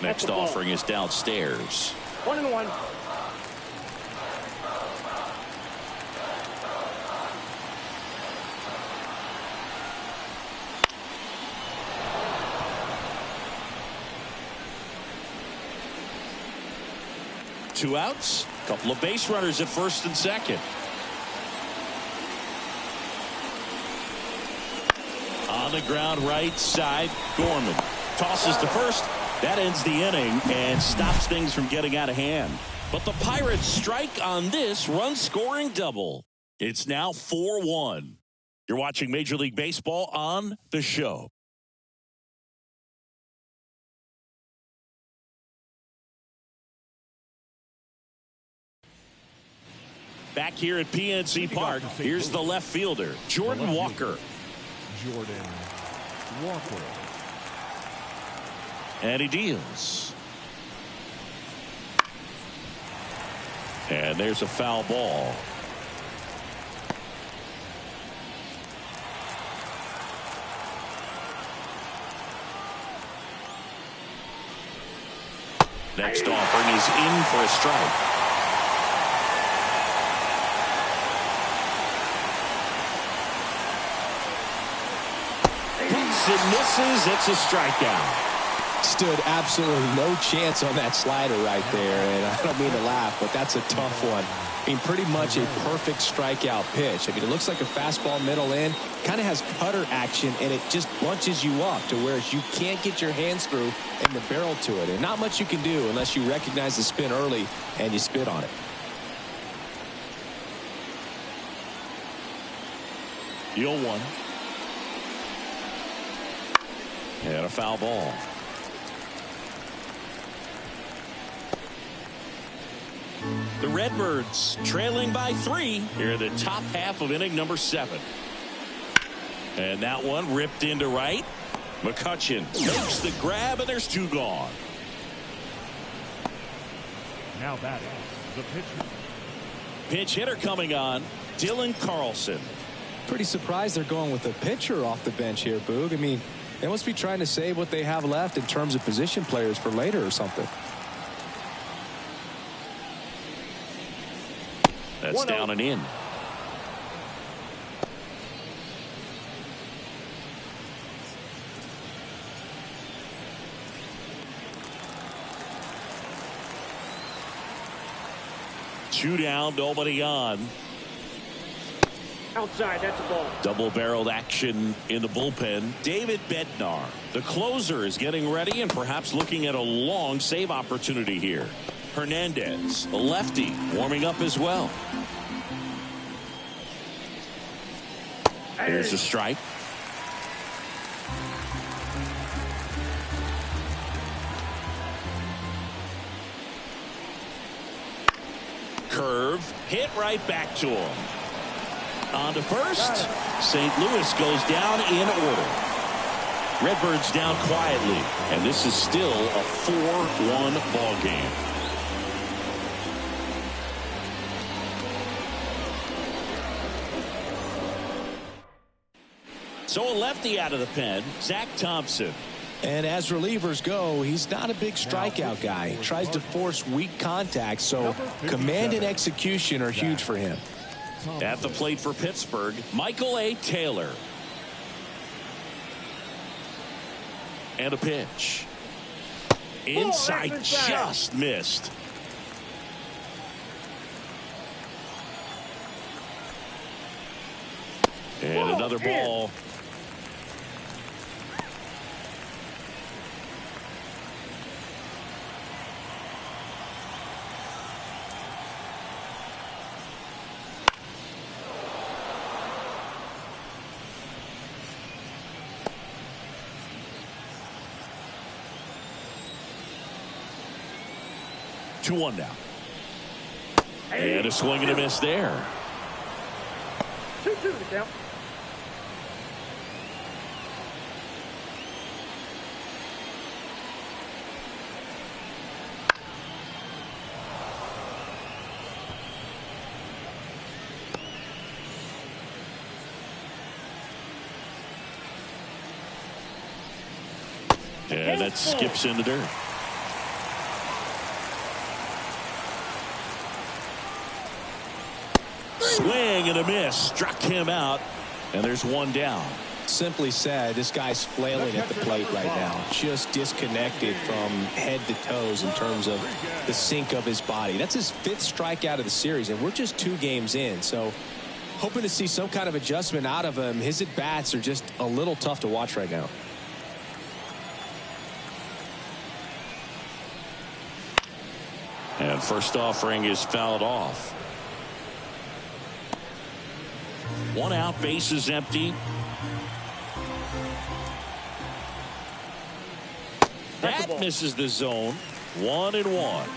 Next offering is downstairs. 1-1. Two outs, couple of base runners at first and second. On the ground, right side, Gorman tosses to first. That ends the inning and stops things from getting out of hand. But the Pirates strike on this run-scoring double. It's now 4-1. You're watching Major League Baseball on The Show. Back here at PNC Park, here's the left fielder, Jordan Walker. Jordan Walker. And he deals. And there's a foul ball. Next offering is in for a strike. Hits and misses. It's a strikeout. Stood absolutely no chance on that slider right there, and I don't mean to laugh, but that's a tough one. I mean, pretty much a perfect strikeout pitch. I mean, it looks like a fastball middle in, kind of has cutter action, and it just bunches you up to where you can't get your hands through and the barrel to it, and not much you can do unless you recognize the spin early and you spit on it. The 0-1. And a foul ball. The Redbirds trailing by 3 here in the top half of inning number 7. And that one ripped into right. McCutchen makes the grab, and there's 2 gone. Now batting the pitcher. Pinch hitter coming on, Dylan Carlson. Pretty surprised they're going with a pitcher off the bench here, Boog. I mean, they must be trying to save what they have left in terms of position players for later or something. That's down and in. Two down, nobody on. Outside, that's a ball. Double-barreled action in the bullpen. David Bednar, the closer, is getting ready and perhaps looking at a long save opportunity here. Hernandez, a lefty, warming up as well. There's a strike. Curve, hit right back to him. On to first. St. Louis goes down in order. Redbirds down quietly, and this is still a 4-1 ball game. So a lefty out of the pen, Zach Thompson. And as relievers go, he's not a big strikeout guy. He tries to force weak contact, so command and execution are huge for him. At the plate for Pittsburgh, Michael A. Taylor. And a pitch. Inside, just missed. And another ball. Two one now. And a swing and a miss there. 2-2 to count. And that skips in the dirt. Swing and a miss. Struck him out. And there's one down. Simply said, this guy's flailing at the plate right now. Just disconnected from head to toes in terms of the sink of his body. That's his 5th strikeout of the series, and we're just 2 games in. So Hoping to see some kind of adjustment out of him. His at-bats are just a little tough to watch right now. And first offering is fouled off. 1 out, bases empty. That misses the zone. 1-1.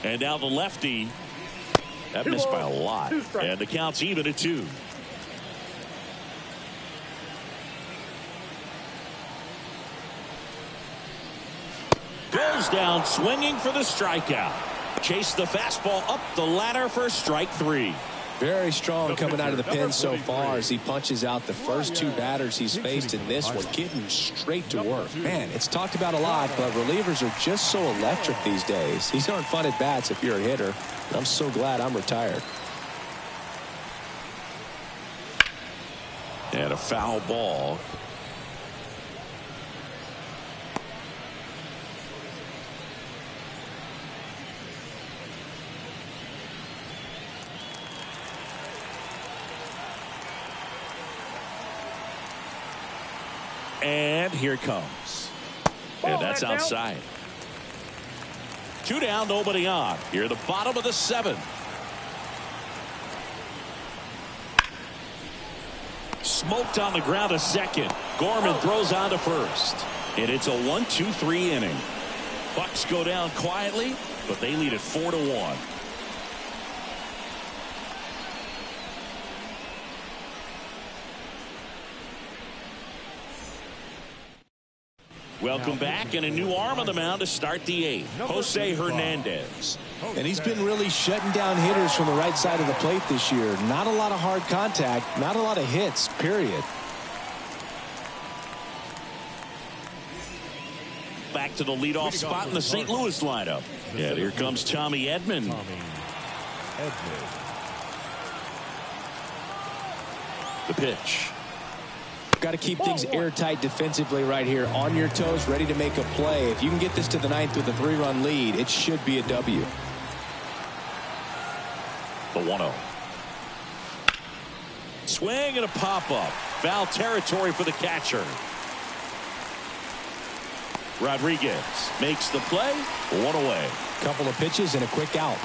And now the lefty. That missed by a lot. And the count's even at 2. Goes down swinging for the strikeout. Chase the fastball up the ladder for strike 3. Very strong coming out of the pen so far as he punches out the first 2 batters he's faced in this one, getting straight to work. Man, it's talked about a lot, but relievers are just so electric these days. These aren't fun at bats if you're a hitter. And I'm so glad I'm retired. And a foul ball. And here it comes. And that's outside. 2 down, nobody on. Here at the bottom of the 7th. Smoked on the ground to second. Gorman throws on to first. And it's a 1-2-3 inning. Bucks go down quietly, but they lead it 4-1. Welcome back, and a new arm on the mound to start the 8th. Jose Hernandez. And he's been really shutting down hitters from the right side of the plate this year. Not a lot of hard contact, not a lot of hits, period. Back to the leadoff spot in the St. Louis lineup. Yeah, here comes Tommy Edman. The pitch. Got to keep things airtight defensively right here. On your toes, ready to make a play. If you can get this to the 9th with a 3-run lead, it should be a W. The 1-0. Swing and a pop-up. Foul territory for the catcher. Rodriguez makes the play. 1 away. Couple of pitches and a quick out.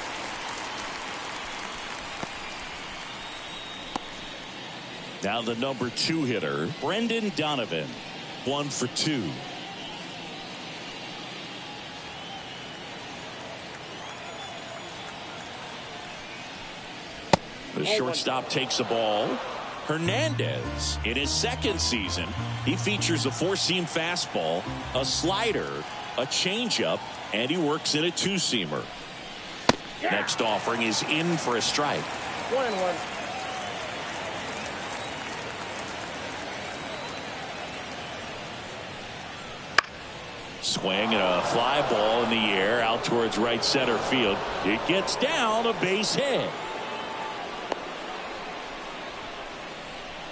Now the number 2 hitter, Brendan Donovan. 1 for 2. The shortstop takes the ball. Hernandez, in his 2nd season, he features a 4-seam fastball, a slider, a changeup, and he works in a 2-seamer. Next offering is in for a strike. 1-1. Swing and a fly ball in the air out towards right center field. It gets down, a base hit.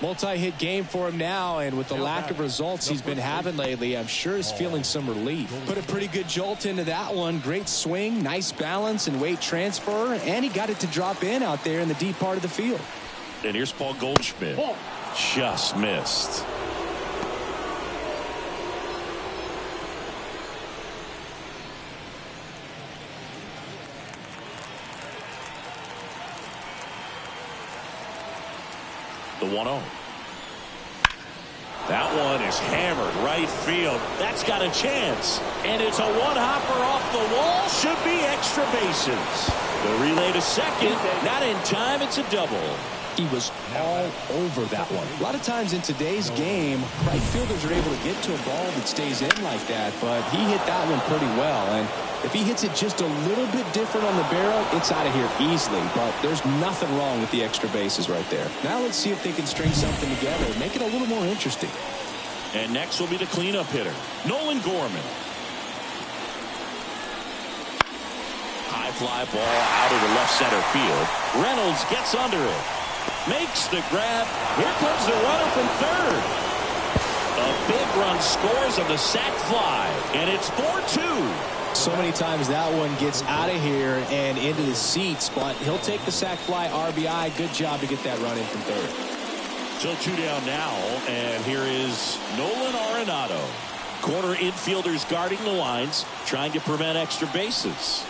Multi-hit game for him now, and with the lack of results he's been having lately, I'm sure he's feeling some relief. Put a pretty good jolt into that one. Great swing, nice balance and weight transfer, and he got it to drop in out there in the deep part of the field. And here's Paul Goldschmidt. Just missed. The 1-0. That one is hammered right field. That's got a chance. And it's a one-hopper off the wall. Should be extra bases. The relay to second. Not in time. It's a double. He was all over that one. A lot of times in today's game, right fielders are able to get to a ball that stays in like that, but he hit that one pretty well. And if he hits it just a little bit different on the barrel, it's out of here easily. But there's nothing wrong with the extra bases right there. Now let's see if they can string something together and make it a little more interesting. And next will be the cleanup hitter, Nolan Gorman. High fly ball out of the left center field. Reynolds gets under it. Makes the grab. Here comes the runner from third. A big run scores on the sac fly, and it's 4-2. So many times that one gets out of here and into the seats, but he'll take the sac fly RBI. Good job to get that run in from third. So 2 down now, and here is Nolan Arenado. Corner infielders guarding the lines, trying to prevent extra bases.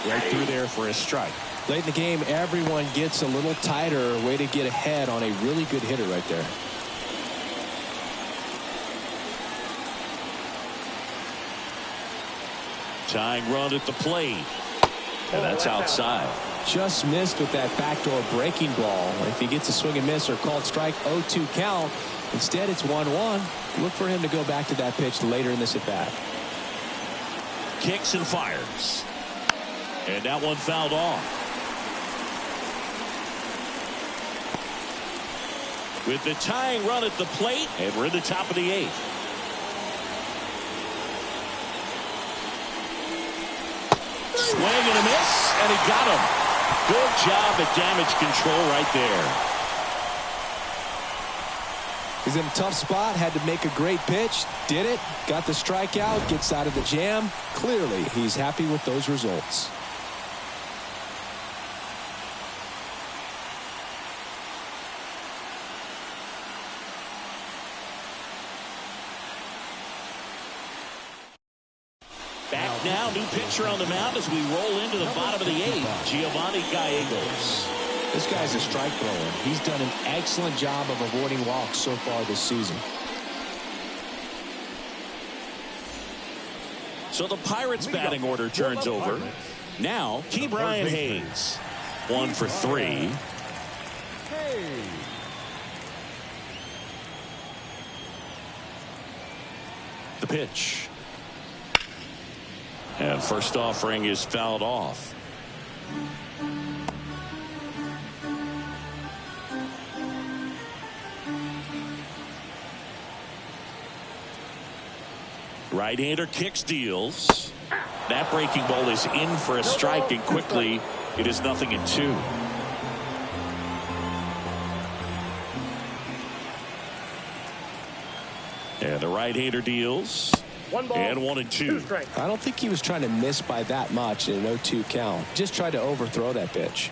Right through there for a strike. Late in the game, everyone gets a little tighter. Way to get ahead on a really good hitter right there. Tying run at the plate. And that's outside. Just missed with that backdoor breaking ball. If he gets a swing and miss or called strike, 0-2 count. Instead, it's 1-1. Look for him to go back to that pitch later in this at bat. Kicks and fires. And that one fouled off. With the tying run at the plate, and we're in the top of the 8th. Swing and a miss, and he got him. Good job at damage control right there. He's in a tough spot, had to make a great pitch, did it, got the strikeout, gets out of the jam. Clearly, he's happy with those results. Back now, new pitcher on the mound as we roll into the bottom of the 8th. Giovanni Gallegos. This guy's a strike thrower. He's done an excellent job of avoiding walks so far this season. So the Pirates batting order turns over. Now, Ke'Bryan Hayes. 1 for 3. The pitch. And first offering is fouled off. Right-hander kicks, deals. That breaking ball is in for a strike, and quickly it is 0-2. And the right-hander deals. 1 ball, and 1-2. 2 strikes. I don't think he was trying to miss by that much in an 0-2 count. Just tried to overthrow that pitch.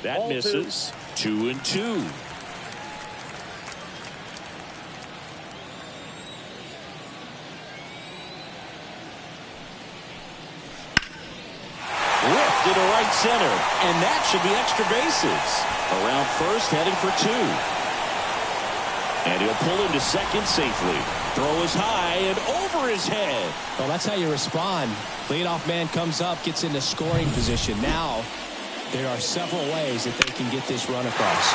That Ball misses. 2-2. Ripped into right center, and that should be extra bases. Around first, heading for 2. And he'll pull him to second safely. Throw is high and over his head. Well, that's how you respond. Leadoff man comes up, gets into scoring position. Now, there are several ways that they can get this run across.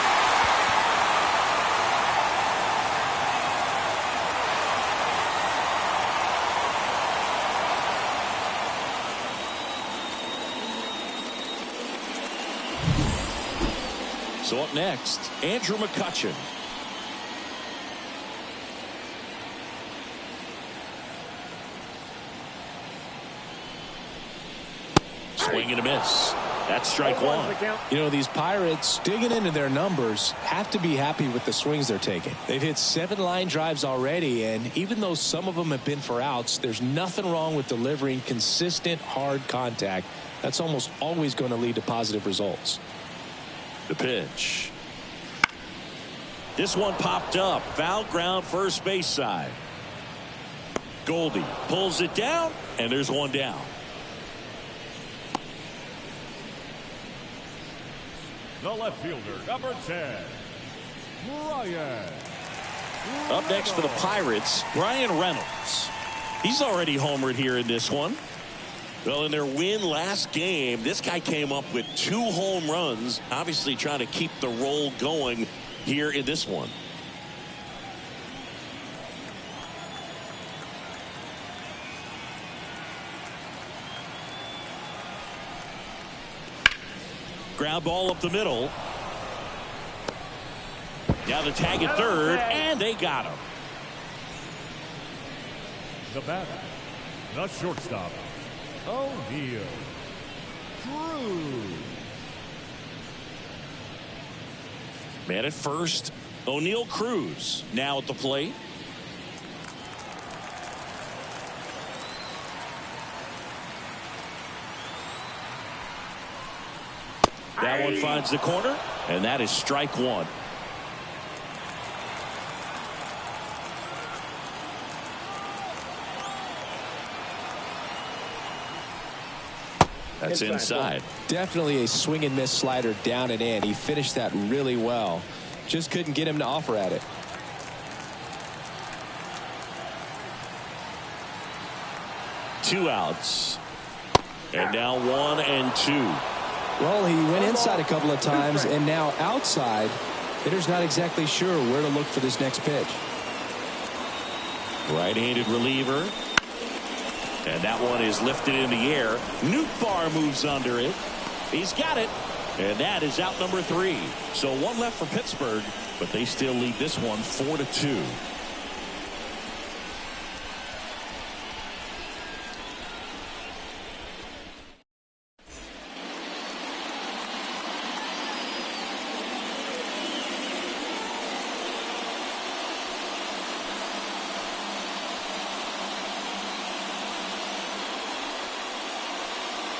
So up next, Andrew McCutchen. Swing and a miss. That's strike 1. You know, these Pirates, digging into their numbers, have to be happy with the swings they're taking. They've hit 7 line drives already, and even though some of them have been for outs, there's nothing wrong with delivering consistent, hard contact. That's almost always going to lead to positive results. The pitch. This one popped up. Foul ground, first base side. Goldie pulls it down, and there's one down. The left fielder, number 10, Brian. Up next for the Pirates, Brian Reynolds. He's already homered here in this one. Well, in their win last game, this guy came up with 2 home runs, obviously trying to keep the roll going here in this one. Ground ball up the middle. Now the tag at third, and they got him. The batter, the shortstop, O'Neal Cruz. Man at first, O'Neal Cruz now at the plate. That one finds the corner, and that is strike one. That's inside. Definitely a swing and miss slider down and in. He finished that really well. Just couldn't get him to offer at it. Two outs. And now 1 and 2. Well, he went inside a couple of times, and now outside. Hitter's not exactly sure where to look for this next pitch. Right-handed reliever. And that one is lifted in the air. Nootbaar moves under it. He's got it. And that is out number 3. So one left for Pittsburgh, but they still lead this one 4-2.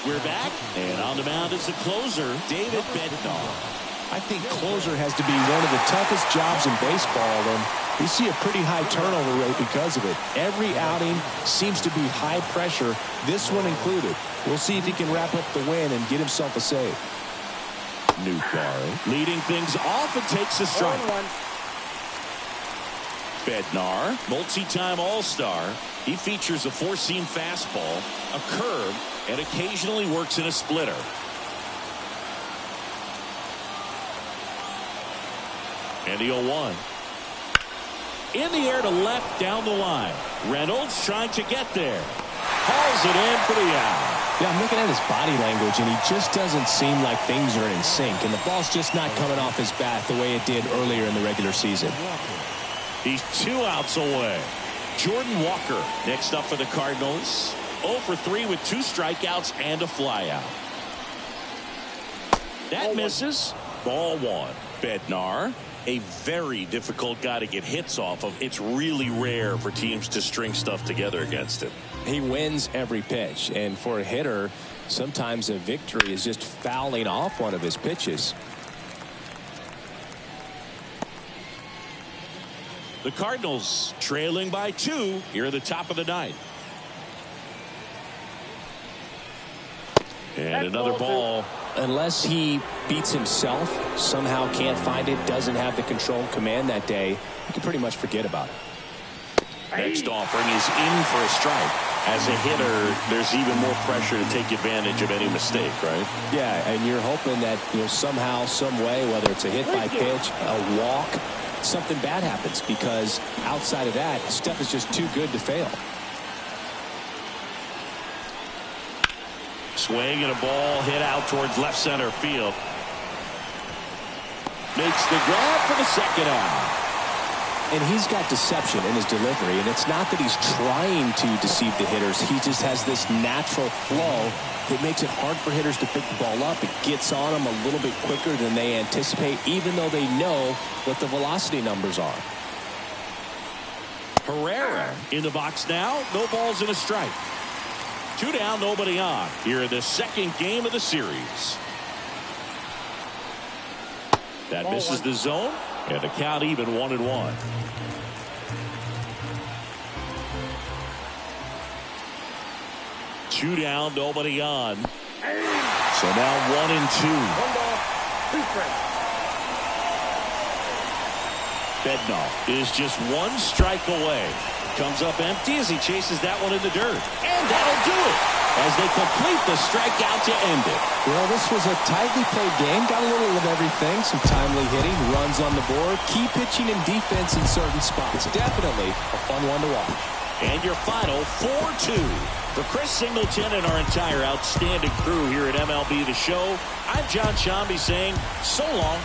We're back, and on the mound is the closer, David Bednar. I think closer has to be one of the toughest jobs in baseball, and we see a pretty high turnover rate because of it. Every outing seems to be high pressure, this one included. We'll see if he can wrap up the win and get himself a save. Nootbaar leading things off and takes a strike. Bednar, multi-time All-Star. He features a four-seam fastball, a curve, and occasionally works in a splitter. And the 0-1. In the air to left down the line. Reynolds trying to get there. Hauls it in for the out. Yeah, I'm looking at his body language, and he just doesn't seem like things are in sync, and the ball's just not coming off his bat the way it did earlier in the regular season. He's 2 outs away. Jordan Walker next up for the Cardinals. 0 for 3 with 2 strikeouts and a flyout. That misses. Ball 1. Bednar, a very difficult guy to get hits off of. It's really rare for teams to string stuff together against him. He wins every pitch, and for a hitter, sometimes a victory is just fouling off one of his pitches. The Cardinals trailing by 2 here at the top of the 9th. And another ball. Unless he beats himself, somehow can't find it, doesn't have the control command that day, you can pretty much forget about it. Next offering is in for a strike. As a hitter, there's even more pressure to take advantage of any mistake, right? Yeah, and you're hoping that, somehow, some way, whether it's a hit by pitch, a walk, something bad happens, because outside of that, stuff is just too good to fail. Swing and a ball hit out towards left center field. Makes the grab for the second out. And he's got deception in his delivery, and it's not that he's trying to deceive the hitters. He just has this natural flow that makes it hard for hitters to pick the ball up. It gets on them a little bit quicker than they anticipate, even though they know what the velocity numbers are. Herrera in the box now. No balls and a strike. 2 down, nobody on. Here in the second game of the series. That misses the zone, and the count even 1-1. Two down, nobody on. So now 1-2. 1 ball, 2 strikes. Bednar is just 1 strike away. Comes up empty as he chases that one in the dirt. And that'll do it as they complete the strikeout to end it. Well, this was a tightly played game. Got a little of everything. Some timely hitting, runs on the board, key pitching and defense in certain spots. Definitely a fun one to watch. And your final 4-2. For Chris Singleton and our entire outstanding crew here at MLB The Show, I'm John Shambi saying so long.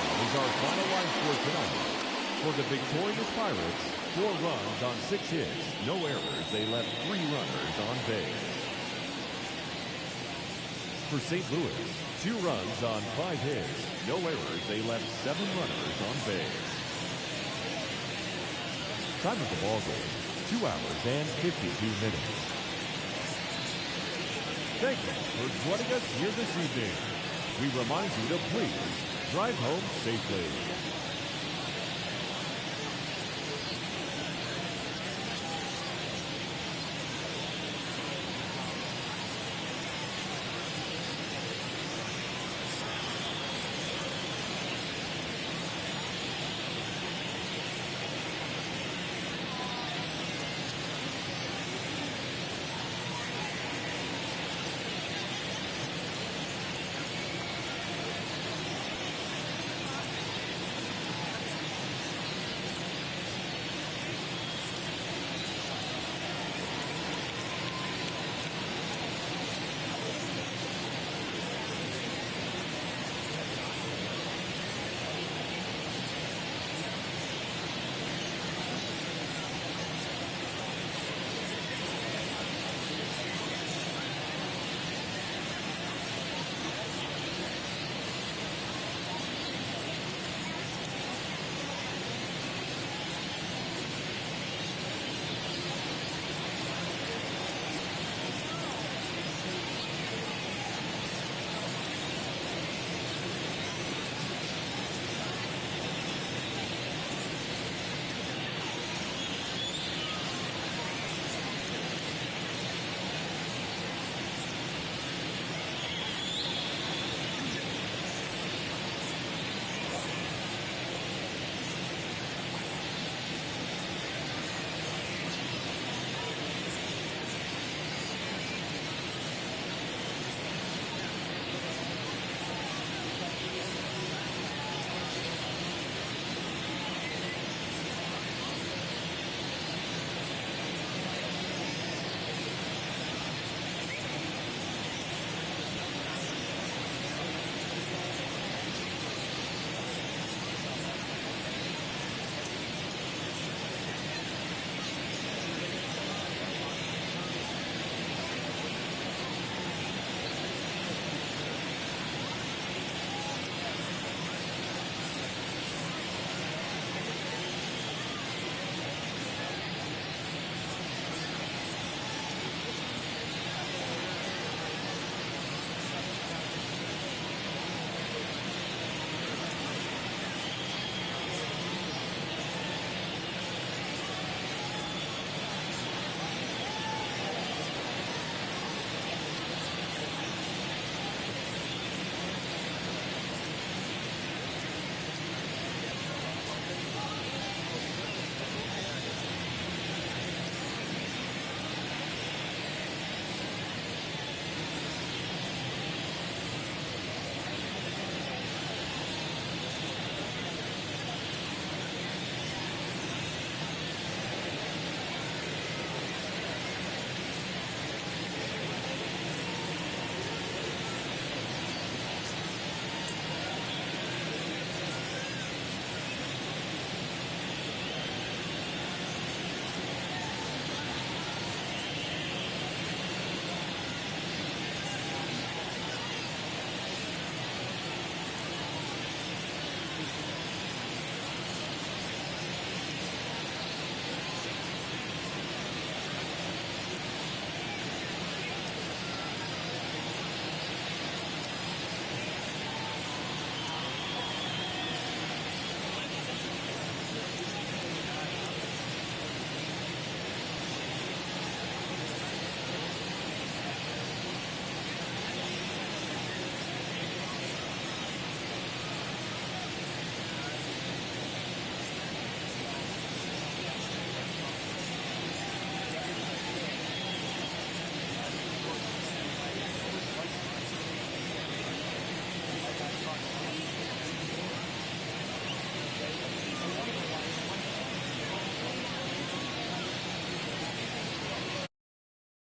is our final line for tonight. For the victorious Pirates, 4 runs on 6 hits, no errors. They left 3 runners on base. For St. Louis, 2 runs on 5 hits, no errors. They left 7 runners on base. Time of the ball game, 2 hours and 52 minutes. Thank you for joining us here this evening. We remind you to please drive home safely.